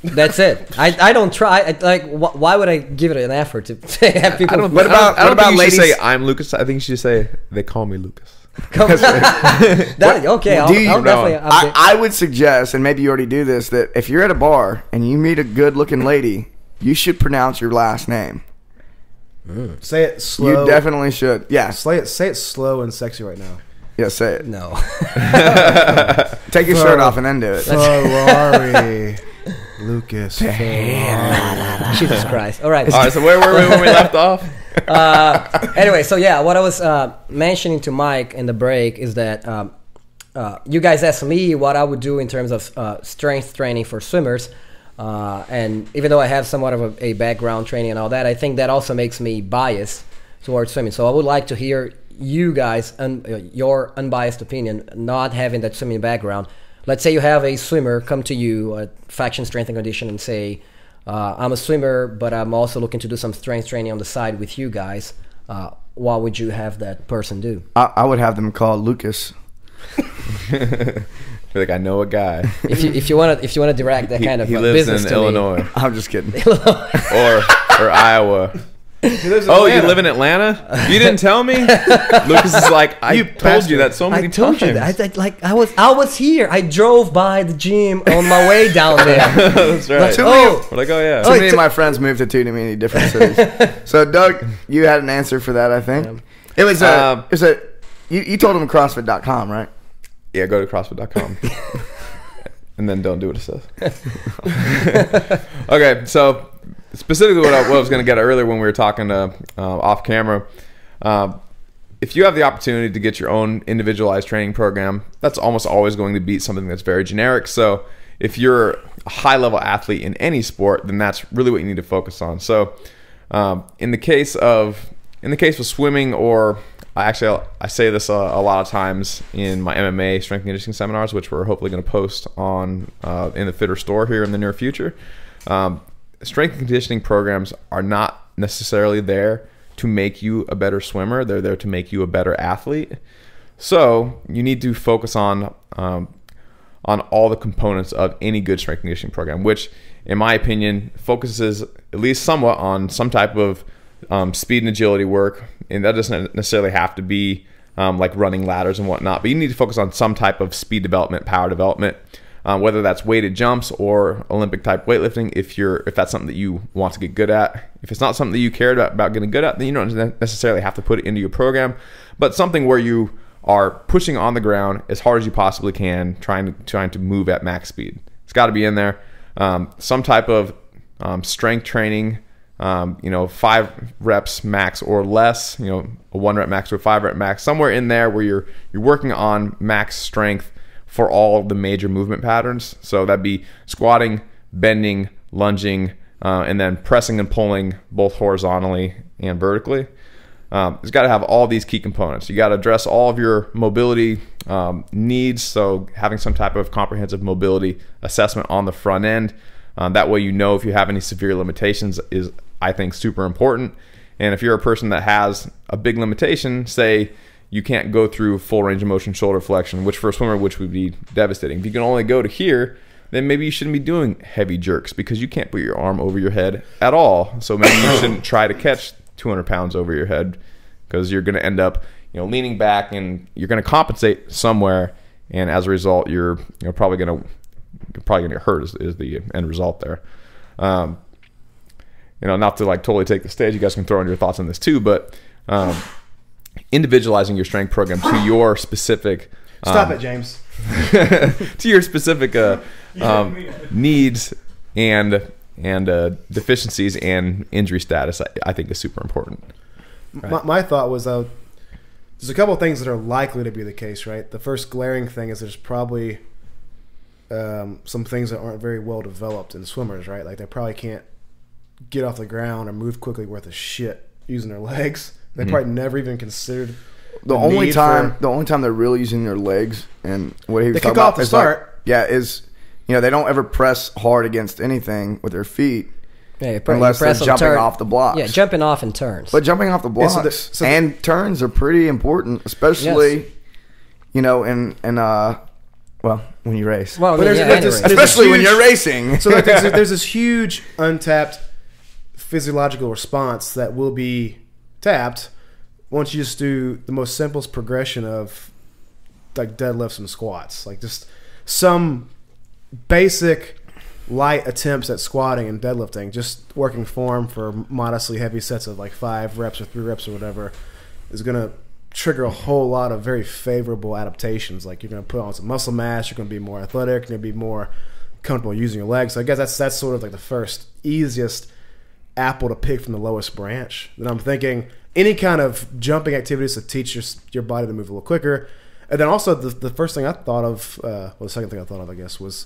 That's it. I don't try. Why would I give it an effort to have people? What about you ladies? should say I'm Lucas. I think you should say they call me Lucas. Okay, I'll definitely. I would suggest, and maybe you already do this, that if you're at a bar and you meet a good-looking lady, you should pronounce your last name. Say it slow. You definitely should. Yeah. Say it slow and sexy right now. Yeah, say it. No. Take your shirt off and then do it. Ferrari. Lucas. Jesus Christ. All right. All right. So where were we when we left off? Anyway, so yeah, what I was mentioning to Mike in the break is that you guys asked me what I would do in terms of strength training for swimmers. And even though I have somewhat of a background training and all that, I think that also makes me biased towards swimming. So I would like to hear you guys and your unbiased opinion, not having that swimming background. Let's say you have a swimmer come to you at Faction Strength and Condition and say, I'm a swimmer, but I'm also looking to do some strength training on the side with you guys. What would you have that person do? I would have them call Lucas. Feel like I know a guy. If you want to direct that kind of he lives business in to Illinois. Me. I'm just kidding. or Iowa. Oh, you live in Atlanta? You didn't tell me? Lucas is like, I told you that so many times. I told you that. I was here. I drove by the gym on my way down there. That's right. We're like, oh yeah. Too many of my friends moved to too many different cities. So Doug, you had an answer for that, I think. It was you told him CrossFit.com, right? Yeah, go to CrossFit.com. And then don't do what it says. Okay, so specifically what I was going to get earlier when we were talking off camera, if you have the opportunity to get your own individualized training program, that's almost always going to beat something that's very generic. So if you're a high-level athlete in any sport, then that's really what you need to focus on. So in the case of swimming, or I say this a lot of times in my MMA strength and conditioning seminars, which we're hopefully going to post on in the Fitter store here in the near future. Strength and conditioning programs are not necessarily there to make you a better swimmer. They're there to make you a better athlete. So you need to focus on all the components of any good strength and conditioning program, which, in my opinion, focuses at least somewhat on some type of speed and agility work. And that doesn't necessarily have to be like running ladders and whatnot, but you need to focus on some type of speed development, power development, whether that's weighted jumps or Olympic type weightlifting. If that's something that you want to get good at, if it's not something that you cared about getting good at, then you don't necessarily have to put it into your program, but something where you are pushing on the ground as hard as you possibly can, trying to move at max speed. It's got to be in there. Some type of strength training, 5 reps max or less, a 1 rep max or 5 rep max, somewhere in there where you're working on max strength for all of the major movement patterns. So that'd be squatting, bending, lunging, and then pressing and pulling both horizontally and vertically. it's got to have all these key components. You got to address all of your mobility needs, so having some type of comprehensive mobility assessment on the front end. That way you know if you have any severe limitations is, I think, super important. And if you're a person that has a big limitation, say you can't go through full range of motion shoulder flexion, which for a swimmer, which would be devastating. If you can only go to here, then maybe you shouldn't be doing heavy jerks because you can't put your arm over your head at all. So maybe you shouldn't try to catch 200 pounds over your head because you're going to end up, leaning back and you're going to compensate somewhere. And as a result, you're probably going to get hurt is the end result there. Not to like totally take the stage. You guys can throw in your thoughts on this too, but individualizing your strength program to your specific Stop it, James. to your specific needs and deficiencies and injury status, I think is super important. Right. My thought was there's a couple of things that are likely to be the case, right? The first glaring thing is there's probably some things that aren't very well developed in swimmers, right? Like they probably can't get off the ground or move quickly worth of shit using their legs. They probably never even considered the only time they're really using their legs, and what he was talking about is they don't ever press hard against anything with their feet. Yeah, unless they're jumping off the blocks. Yeah, jumping off and turns. But jumping off the blocks and turns are pretty important, especially when you race. Well, especially when you're racing. So there's this huge untapped physiological response that will be tapped once you just do the most simplest progression of like deadlifts and squats, like just some basic light attempts at squatting and deadlifting, just working form for modestly heavy sets of like 5 reps or 3 reps or whatever, is going to trigger a whole lot of very favorable adaptations. Like you're going to put on some muscle mass, you're going to be more athletic, you're going to be more comfortable using your legs. So I guess that's sort of like the first easiest apple to pick from the lowest branch. Then I'm thinking any kind of jumping activities to teach your body to move a little quicker. And then also the first thing I thought of, the second thing I thought of, I guess, was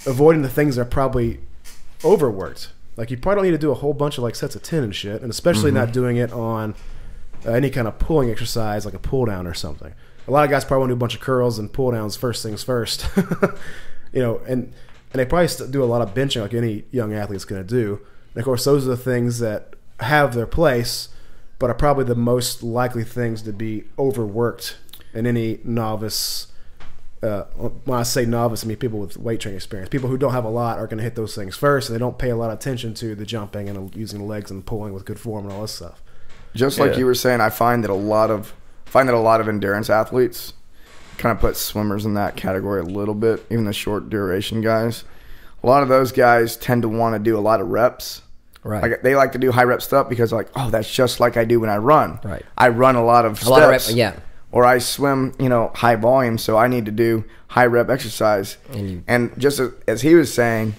avoiding the things that are probably overworked. Like you probably don't need to do a whole bunch of like sets of 10 and shit, and especially not doing it on any kind of pulling exercise like a pull down or something. A lot of guys probably want to do a bunch of curls and pull downs first things first. And they probably do a lot of benching like any young athlete's going to do. And of course, those are the things that have their place, but are probably the most likely things to be overworked in any novice. When I say novice, I mean people with weight training experience. People who don't have a lot are going to hit those things first, and they don't pay a lot of attention to the jumping and using the legs and pulling with good form and all this stuff. Just like you were saying, I find that a lot of endurance athletes kind of put swimmers in that category a little bit, even the short duration guys. A lot of those guys tend to want to do a lot of reps. Right. Like they like to do high rep stuff because they're like, oh, that's just like I do when I run. Right. I run a lot of steps. Reps, yeah. Or I swim, high volume, so I need to do high rep exercise. And just as he was saying,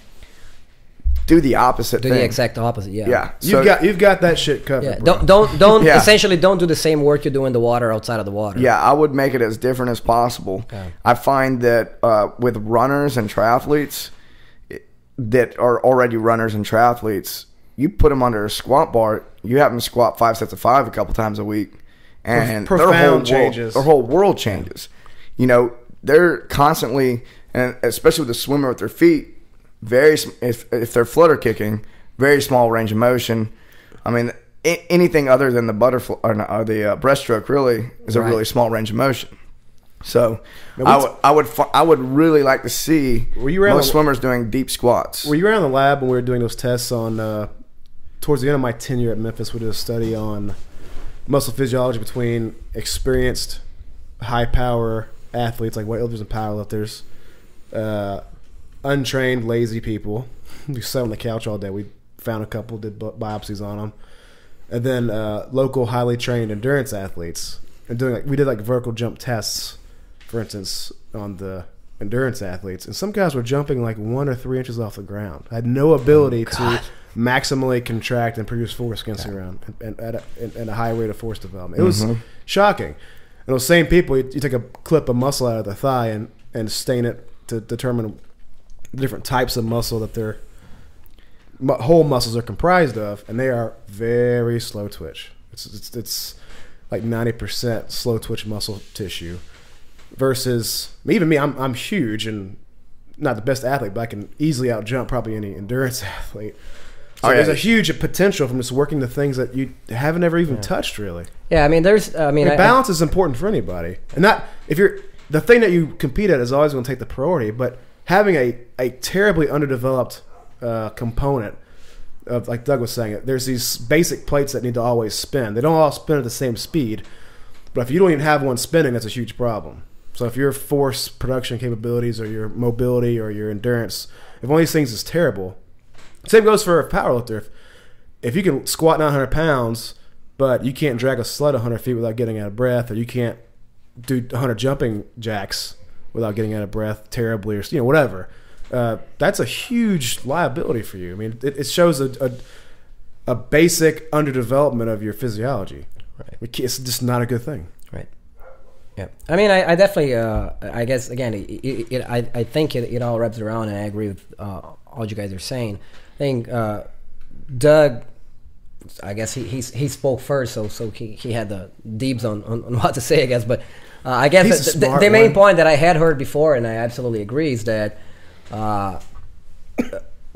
do the opposite thing. Do the exact opposite, yeah. Yeah. You've got that shit covered. Yeah. Bro. Don't essentially don't do the same work you do in the water outside of the water. Yeah, I would make it as different as possible. Okay. I find that with runners and triathletes that are already runners and triathletes, you put them under a squat bar, you have them squat 5 sets of 5 a couple times a week, and their whole world changes. They're constantly, and especially with the swimmer with their feet, if they're flutter kicking, very small range of motion. I mean, anything other than the butterfly or the breaststroke really is a really small range of motion. So I would really like to see most swimmers doing deep squats. Were you around the lab when we were doing those tests on towards the end of my tenure at Memphis? We did a study on muscle physiology between experienced high power athletes like weightlifters and powerlifters, untrained lazy people who sat on the couch all day. We found a couple, did biopsies on them, and then local highly trained endurance athletes. And we did vertical jump tests, for instance, on the endurance athletes, and some guys were jumping like 1 or 3 inches off the ground. Had no ability to maximally contract and produce force against the ground and at a high rate of force development. It was shocking. And those same people, you take a clip of muscle out of the thigh and stain it to determine the different types of muscle that their whole muscles are comprised of, and they are very slow twitch. It's like 90% slow twitch muscle tissue versus even me. I'm huge and not the best athlete, but I can easily out jump probably any endurance athlete. So there's a huge potential from just working the things that you haven't ever even touched really. Yeah, I mean, balance is important for anybody, and not if you're the thing that you compete at is always going to take the priority. But having a terribly underdeveloped component of, like Doug was saying, there's these basic plates that need to always spin. They don't all spin at the same speed, but if you don't even have one spinning, that's a huge problem. So if your force production capabilities or your mobility or your endurance, if one of these things is terrible, same goes for a powerlifter. If you can squat 900 pounds, but you can't drag a sled 100 feet without getting out of breath, or you can't do 100 jumping jacks without getting out of breath terribly, or whatever, that's a huge liability for you. I mean, it shows a basic underdevelopment of your physiology. Right. It's just not a good thing. Right. Yeah. I mean, I definitely, I guess, again, I think it all wraps around, and I agree with all you guys are saying. I think Doug, I guess he spoke first, so he had the deeps on what to say, I guess. But I guess the main point that I had heard before, and I absolutely agree, is that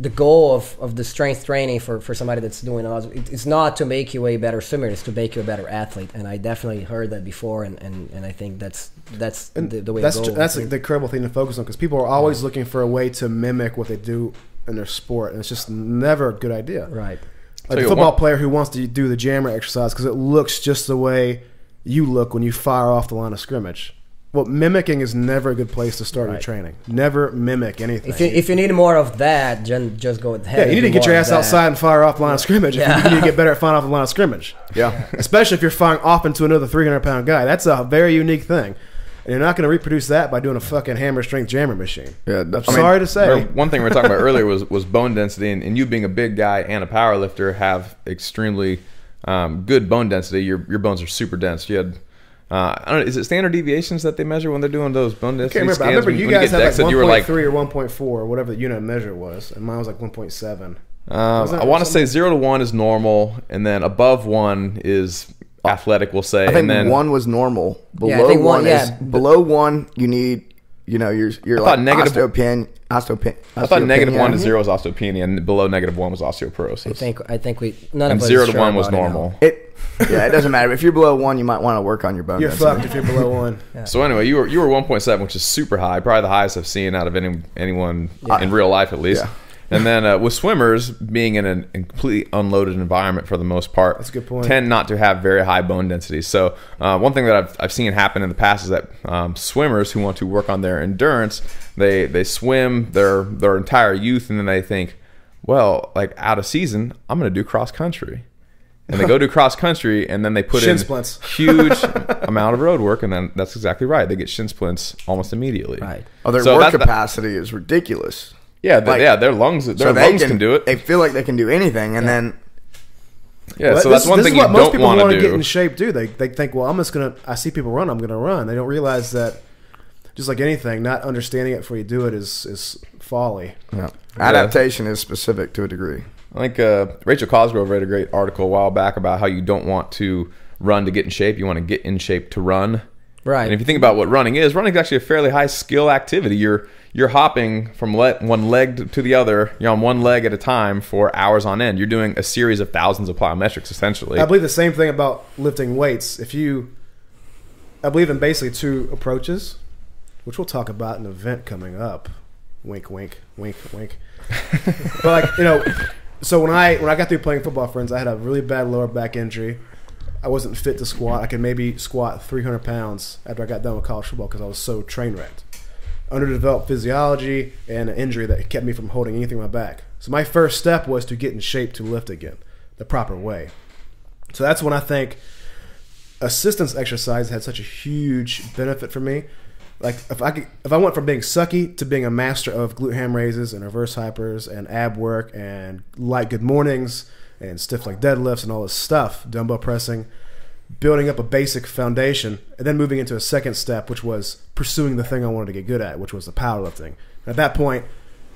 the goal of the strength training for somebody that's doing it's not to make you a better swimmer, it's to make you a better athlete. And I definitely heard that before, and I think that's the way to go. That's the incredible thing to focus on, because people are always looking for a way to mimic what they do in their sport, and it's just never a good idea. Right. Like a football player who wants to do the jammer exercise because it looks just the way you look when you fire off the line of scrimmage. Well, mimicking is never a good place to start your training. Never mimic anything. If you need more of that, just go ahead. Yeah, you need to get your ass outside and fire off the line of scrimmage. You need to get better at firing off the line of scrimmage. Yeah. Especially if you're firing off into another 300-pound guy. That's a very unique thing. And you're not going to reproduce that by doing a fucking hammer strength jammer machine. Yeah, sorry to say. One thing we were talking about earlier was bone density, and you being a big guy and a power lifter have extremely good bone density. Your bones are super dense. You had I don't know, is it standard deviations that they measure when they're doing those bone density scans? I remember you guys had like 1.3 or 1.4 or whatever the unit of measure was, and mine was like 1.7. I want to say 0 to 1 is normal, and then above 1 is athletic, we'll say. I think and then 1 was normal. Below one is below 1. You need, your like osteopenia. I thought negative 1 to 0 was osteopenia, and below negative 1 was osteoporosis. I think none of us. 0 to 1 was normal. It doesn't matter. If you're below 1, you might want to work on your bone. You're fucked if you're below 1. Yeah. So anyway, you were 1.7, which is super high, probably the highest I've seen out of anyone in real life, at least. Yeah. And then with swimmers, being in a completely unloaded environment for the most part, that's a good point, tend not to have very high bone density. So one thing that I've seen happen in the past is that swimmers who want to work on their endurance, they swim their entire youth, and then they think, well, like out of season, I'm going to do cross country. And they go do cross country, and then they put in splints. Huge amount of road work, and then that's exactly right. They get shin splints almost immediately. Right. Oh, their work capacity is ridiculous. Yeah, their lungs can do it. They feel like they can do anything, and then so that's one thing you don't want to do. Most people want to get in shape, do. They think, well, I see people run, I'm going to run. They don't realize that, just like anything, not understanding it before you do it is folly. Yeah. Adaptation is specific to a degree. I think Rachel Cosgrove wrote a great article a while back about how you don't want to run to get in shape. You want to get in shape to run. Right. And if you think about what running is actually a fairly high skill activity. You're hopping from one leg to the other, you're on one leg at a time for hours on end. You're doing a series of thousands of plyometrics, essentially. I believe the same thing about lifting weights. I believe in basically 2 approaches, which we'll talk about in an event coming up. Wink, wink, wink, wink. But so when I got through playing football, friends, I had a really bad lower back injury. I wasn't fit to squat. I could maybe squat 300 pounds after I got done with college football because I was so train wrecked. Underdeveloped physiology and an injury that kept me from holding anything on my back. So my first step was to get in shape to lift again, the proper way. So that's when I think assistance exercise had such a huge benefit for me. Like if I went from being sucky to being a master of glute ham raises and reverse hypers and ab work and light good mornings and stiff leg deadlifts and all this stuff, dumbbell pressing, building up a basic foundation, and then moving into a second step, which was pursuing the thing I wanted to get good at, which was the powerlifting. At that point,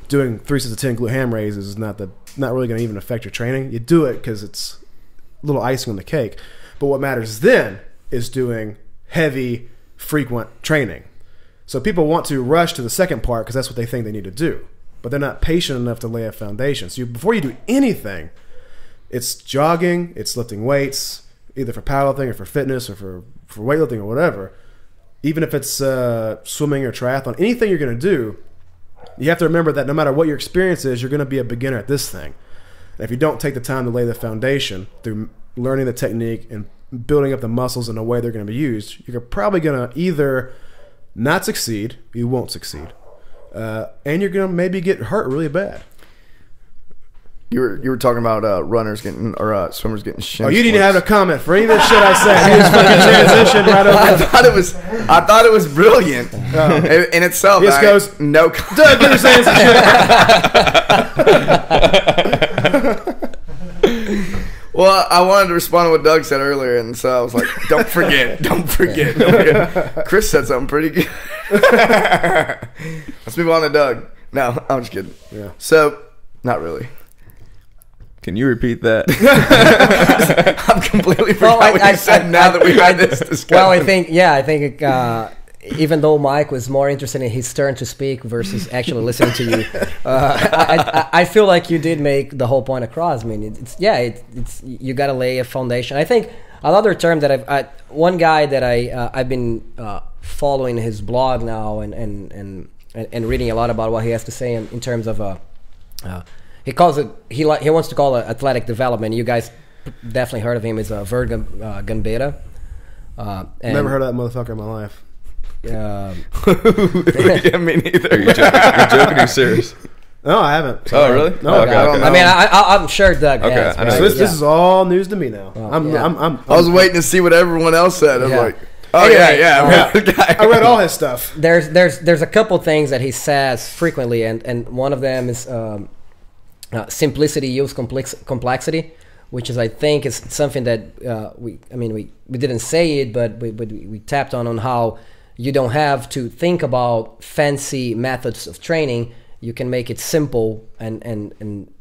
doing 3 sets of 10 glute ham raises is not really going to even affect your training. You do it because it's a little icing on the cake. But what matters then is doing heavy, frequent training. So people want to rush to the second part because that's what they think they need to do. But they're not patient enough to lay a foundation. So before you do anything, it's jogging, it's lifting weights, either for powerlifting or for fitness or for weightlifting or whatever. Even if it's swimming or triathlon, anything you're going to do, you have to remember that no matter what your experience is, you're going to be a beginner at this thing. And if you don't take the time to lay the foundation through learning the technique and building up the muscles in a way they're going to be used, you're probably going to either not succeed, you won't succeed, and you're going to maybe get hurt really bad. You were talking about runners getting or swimmers getting shin. Oh, you didn't splints. have a comment for any of the shit I said. You just fucking transitioned right over. I thought it was brilliant in itself. This goes no. Doug, you're saying some shit. Well, I wanted to respond to what Doug said earlier, and so I was like, don't forget. Chris said something pretty good. Let's move on to Doug. No, I'm just kidding. Yeah. So, not really. Can you repeat that? I'm completely forgot what you said now that we had this discussion. Well, I think even though Mike was more interested in his turn to speak versus actually listening to you, I feel like you did make the whole point across. I mean, it's you got to lay a foundation. I think another term that one guy that I've been following his blog now and reading a lot about what he has to say in terms of he calls it he wants to call it athletic development. You guys definitely heard of him. Is Vert Gambetta. Never heard of that motherfucker in my life. Yeah, me neither. Are you joking? Are you serious? No, I haven't. Oh, really? No, okay, I don't know. I mean, I'm sure Doug Okay, has. I know. So this is all news to me now. Oh, I was waiting to see what everyone else said. I was Yeah. like, oh, Anyway, yeah. I read all his stuff. There's a couple things that he says frequently, and one of them is simplicity yields complexity, which is, I think, is something that we didn't say it, but we tapped on how you don't have to think about fancy methods of training. You can make it simple, and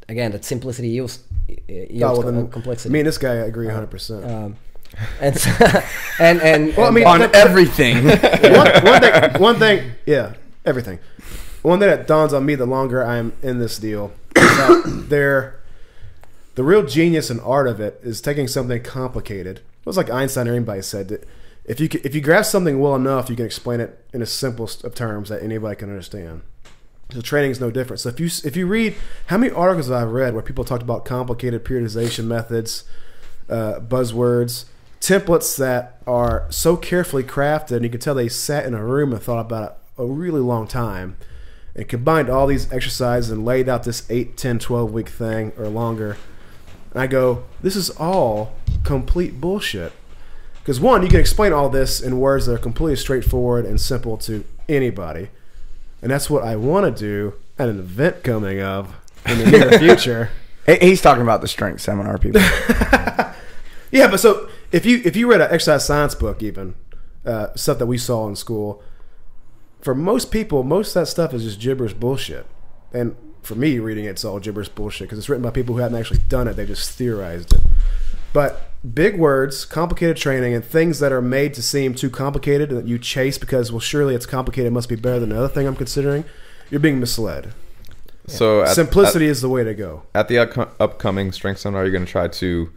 again, that simplicity yields complexity. Me and this guy agree 100%. And so, and Well, I mean, On everything. one thing, yeah, everything. One thing that dawns on me the longer I'm in this deal is that the real genius and art of it is taking something complicated. It was like Einstein or anybody said that if you grasp something well enough, you can explain it in the simplest of terms that anybody can understand. So training is no different. So if you read how many articles I've read where people talked about complicated periodization methods, buzzwords, templates that are so carefully crafted, and you can tell they sat in a room and thought about it a really long time and combined all these exercises and laid out this 8, 10, 12-week thing or longer. And I go, this is all complete bullshit. Because one, you can explain all this in words that are completely straightforward and simple to anybody. And that's what I want to do at an event coming up in the near future. He's talking about the strength seminar, people. Yeah, but so if you read an exercise science book, even stuff that we saw in school, for most people, most of that stuff is just gibberish bullshit. And for me, reading it's all gibberish bullshit because it's written by people who haven't actually done it. They just theorized it. But big words, complicated training, and things that are made to seem too complicated that you chase because, well, surely it's complicated, it must be better than the other thing I'm considering, you're being misled. So simplicity is the way to go. At the upcoming strength seminar, you're going to try to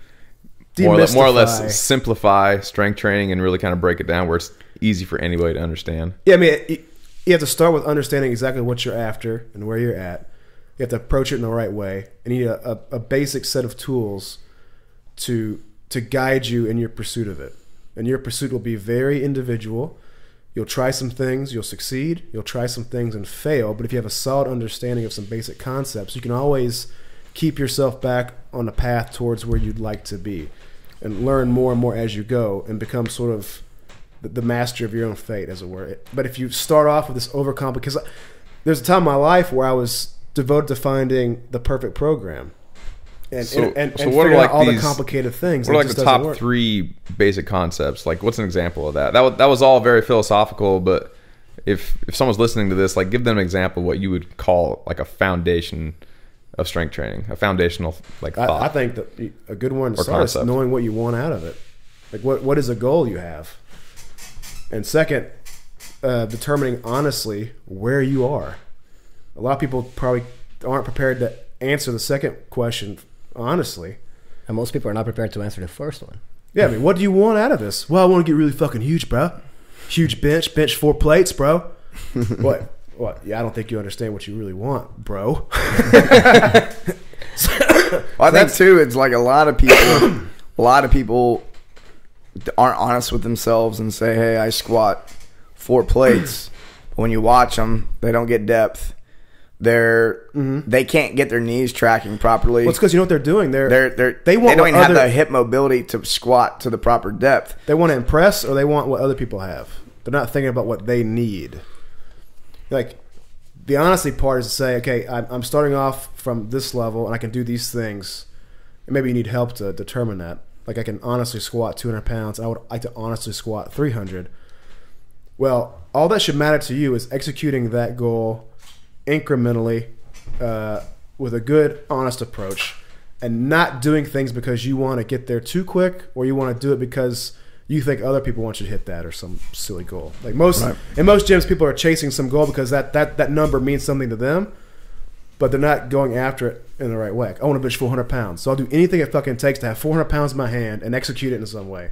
Demystify. more or less simplify strength training and really kind of break it down where it's easy for anybody to understand. Yeah, I mean, you have to start with understanding exactly what you're after and where you're at. You have to approach it in the right way, and you need a basic set of tools to guide you in your pursuit of it. And your pursuit will be very individual. You'll try some things, you'll succeed. You'll try some things and fail. But if you have a solid understanding of some basic concepts, you can always keep yourself back on the path towards where you'd like to be and learn more and more as you go and become sort of the master of your own fate, as it were. But if you start off with this overcomplicated... Because there's a time in my life where I was devoted to finding the perfect program. And what are like all the complicated things. What are like the top 3 basic concepts? Like, what's an example of that? That was all very philosophical, but if someone's listening to this, like, give them an example of what you would call like a foundation of strength training, a foundational like thought. I think that a good one to start is knowing what you want out of it. Like, what is a goal you have? And second, determining honestly where you are. A lot of people probably aren't prepared to answer the second question honestly. And most people are not prepared to answer the first one. Yeah, I mean, what do you want out of this? Well, I want to get really fucking huge, bro. Huge bench 4 plates, bro. What? Yeah, I don't think you understand what you really want, bro. I think too, it's like a lot of people aren't honest with themselves and say, hey, I squat 4 plates. But when you watch them, they don't get depth. They can't get their knees tracking properly. Well, it's because you know what they're doing. They don't even have the hip mobility to squat to the proper depth. They want to impress, or they want what other people have. They're not thinking about what they need. Like, the honesty part is to say, okay, I'm starting off from this level, and I can do these things. And maybe you need help to determine that. Like, I can honestly squat 200 pounds. I would like to honestly squat 300. Well, all that should matter to you is executing that goal incrementally with a good, honest approach, and not doing things because you want to get there too quick, or you want to do it because you think other people want you to hit that or some silly goal. Like in most gyms, people are chasing some goal because that number means something to them, but they're not going after it in the right way. I want to bench 400 pounds, so I'll do anything it fucking takes to have 400 pounds in my hand and execute it in some way.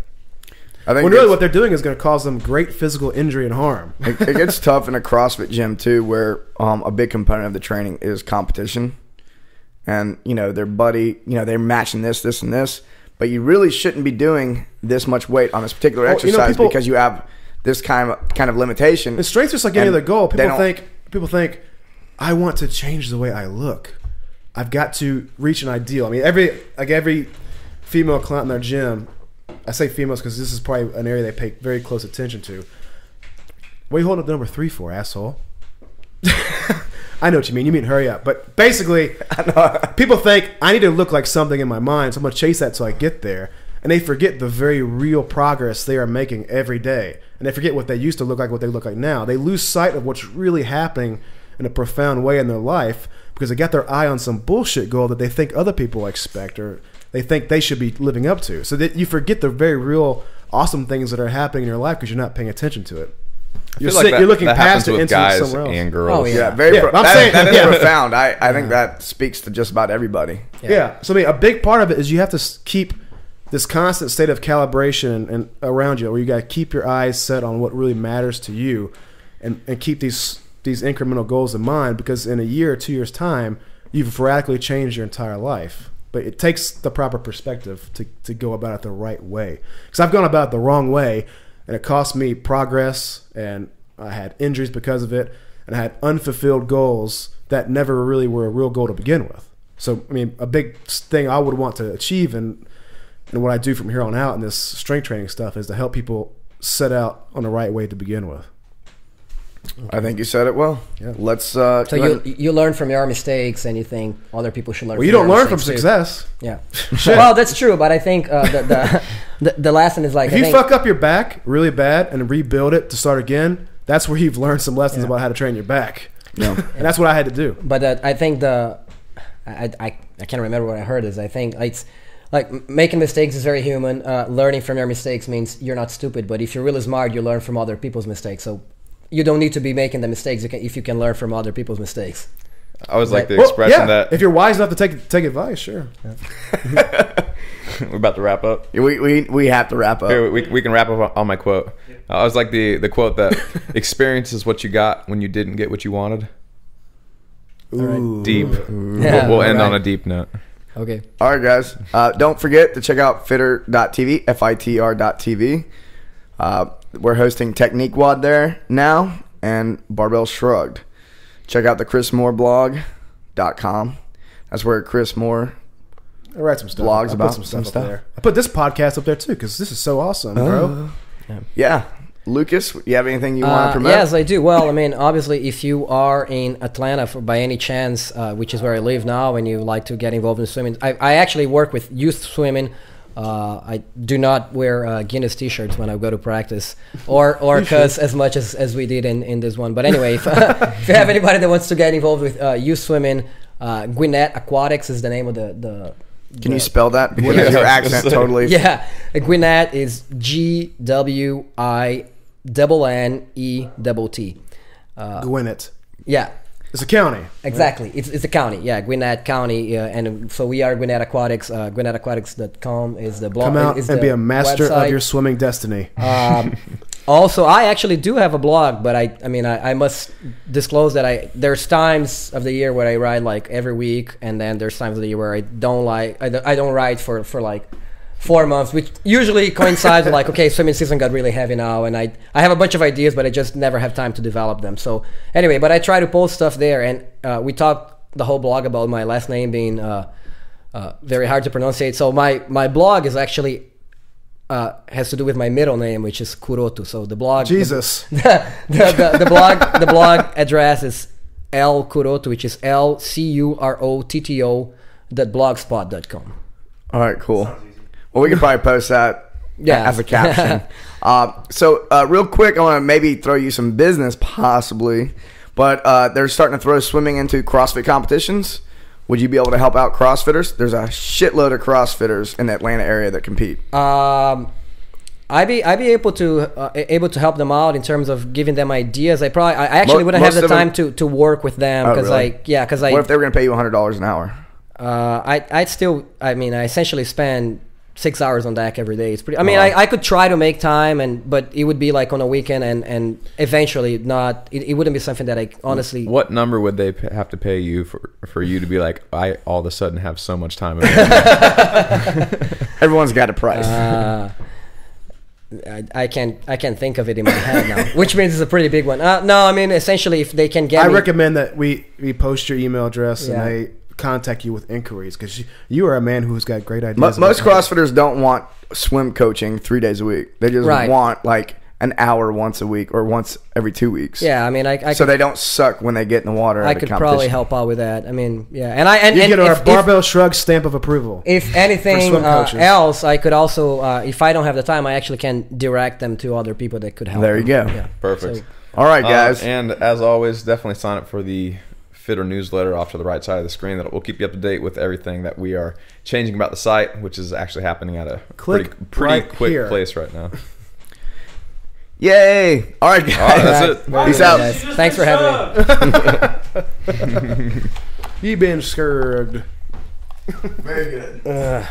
I think when really what they're doing is going to cause them great physical injury and harm. It gets tough in a CrossFit gym too, where a big component of the training is competition, and their buddy, they're matching this, and this, but you really shouldn't be doing this much weight on this particular exercise because you have this kind of limitation. The strength's just like any other goal. People think, I want to change the way I look. I've got to reach an ideal. I mean, every female client in their gym. I say females because this is probably an area they pay very close attention to. What are you holding up the number 3 for, asshole? I know what you mean. You mean hurry up. But basically, people think I need to look like something in my mind, so I'm going to chase that till I get there. And they forget the very real progress they are making every day. And they forget what they used to look like, what they look like now. They lose sight of what's really happening in a profound way in their life because they got their eye on some bullshit goal that they think other people expect or they think they should be living up to. So that you forget the very real awesome things that are happening in your life because you're not paying attention to it. You're looking past it into guys somewhere else. And girls. Oh, yeah. That is profound. I think that speaks to just about everybody. Yeah. So I mean, a big part of it is you have to keep this constant state of calibration and around you, where you got to keep your eyes set on what really matters to you, and keep these incremental goals in mind, because in a year or 2 years' time, you've radically changed your entire life. But it takes the proper perspective to go about it the right way. Because I've gone about it the wrong way, and it cost me progress, and I had injuries because of it, and I had unfulfilled goals that never really were a real goal to begin with. So, I mean, a big thing I would want to achieve and what I do from here on out in this strength training stuff is to help people set out on the right way to begin with. I think you said it well. Yeah. Let's. So you learn from your mistakes, and you think other people should learn. Well, you don't learn from success. Too. Yeah. Well, that's true, but I think the lesson is like if you fuck up your back really bad and rebuild it to start again, that's where you've learned some lessons about how to train your back. Yeah. And that's what I had to do. But I think I can't remember what I heard is I think it's like making mistakes is very human. Learning from your mistakes means you're not stupid, but if you're really smart, you learn from other people's mistakes. So you don't need to be making the mistakes if you can learn from other people's mistakes. I was like the expression that if you're wise enough to take advice, sure. Yeah. We're about to wrap up. We have to wrap up. Here, we can wrap up on my quote. I was like the quote that experience is what you got when you didn't get what you wanted. Ooh. Deep. Yeah, we'll end on a deep note. Okay. All right, guys. Don't forget to check out fitter.tv, FITR.tv. We're hosting Technique Wad there now, and Barbell Shrugged. Check out the chrismooreblog.com. That's where Chris Moore write some stuff. Blogs about some stuff up there. I put this podcast up there too because this is so awesome, bro. Yeah. Lucas, you have anything you want to promote? Yes, I do. Well, I mean, obviously, if you are in Atlanta by any chance, which is where I live now, and you like to get involved in swimming, I actually work with youth swimming. I do not wear Guinness T-shirts when I go to practice, or cuss as much as we did in this one. But anyway, if you have anybody that wants to get involved with youth swimming, Gwinnett Aquatics is the name of the Can you spell that? Because your accent totally. Yeah, Gwinnett is GWINNETT. Gwinnett. Yeah, It's a county. exactly. It's a county. Yeah, Gwinnett County, and so we are Gwinnett Aquatics. GwinnettAquatics.com is the blog. Come out is and the be a master website. of your swimming destiny. Also, I actually do have a blog, but I must disclose that there's times of the year where I ride like every week, and then there's times of the year where I don't ride for like 4 months, which usually coincides with like, okay, swimming season got really heavy now, and I have a bunch of ideas, but I just never have time to develop them. So anyway, but I try to post stuff there, and we talked the whole blog about my last name being very hard to pronunciate. So my blog is actually has to do with my middle name, which is Kurotu. So the blog, Jesus. the blog address is lkurotu, which is LCUROTTO.blogspot.com. All right, cool. Well, we can probably post that as a caption. So real quick, I want to maybe throw you some business, possibly. But they're starting to throw swimming into CrossFit competitions. Would you be able to help out CrossFitters? There's a shitload of CrossFitters in the Atlanta area that compete. I'd be able to help them out in terms of giving them ideas. I actually wouldn't have the time to work with them because really? What if they were going to pay you $100 an hour? I essentially spend 6 hours on deck every day. It's pretty. I could try to make time, but it would be like on a weekend, and eventually not. It wouldn't be something that I honestly. What number would they have to pay you for you to be like, I all of a sudden have so much time? Everyone's got a price. I can't think of it in my head now, which means it's a pretty big one. No, I mean essentially if they can get. I recommend that we post your email address Yeah. and they contact you with inquiries because you are a man who's got great ideas. Most CrossFitters don't want swim coaching 3 days a week. They just want like an hour once a week or once every 2 weeks. Yeah, I mean, so they don't suck when they get in the water. I could probably help out with that. I mean, yeah, and you get our Barbell Shrugged stamp of approval. If anything else, I could also, if I don't have the time, I actually can direct them to other people that could help. There you go. Yeah. Perfect. So, all right, guys. And as always, definitely sign up for the Fitter newsletter off to the right side of the screen. That will keep you up to date with everything that we are changing about the site, which is actually happening at a pretty quick place right now. Yay! All right, guys. All right, that's it. Peace out. Guys. Thanks for having me. You been scared. Very good.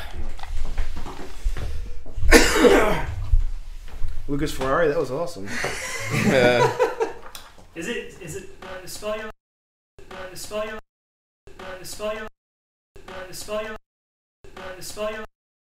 Lucas Ferrari, that was awesome. Yeah. Is it spell your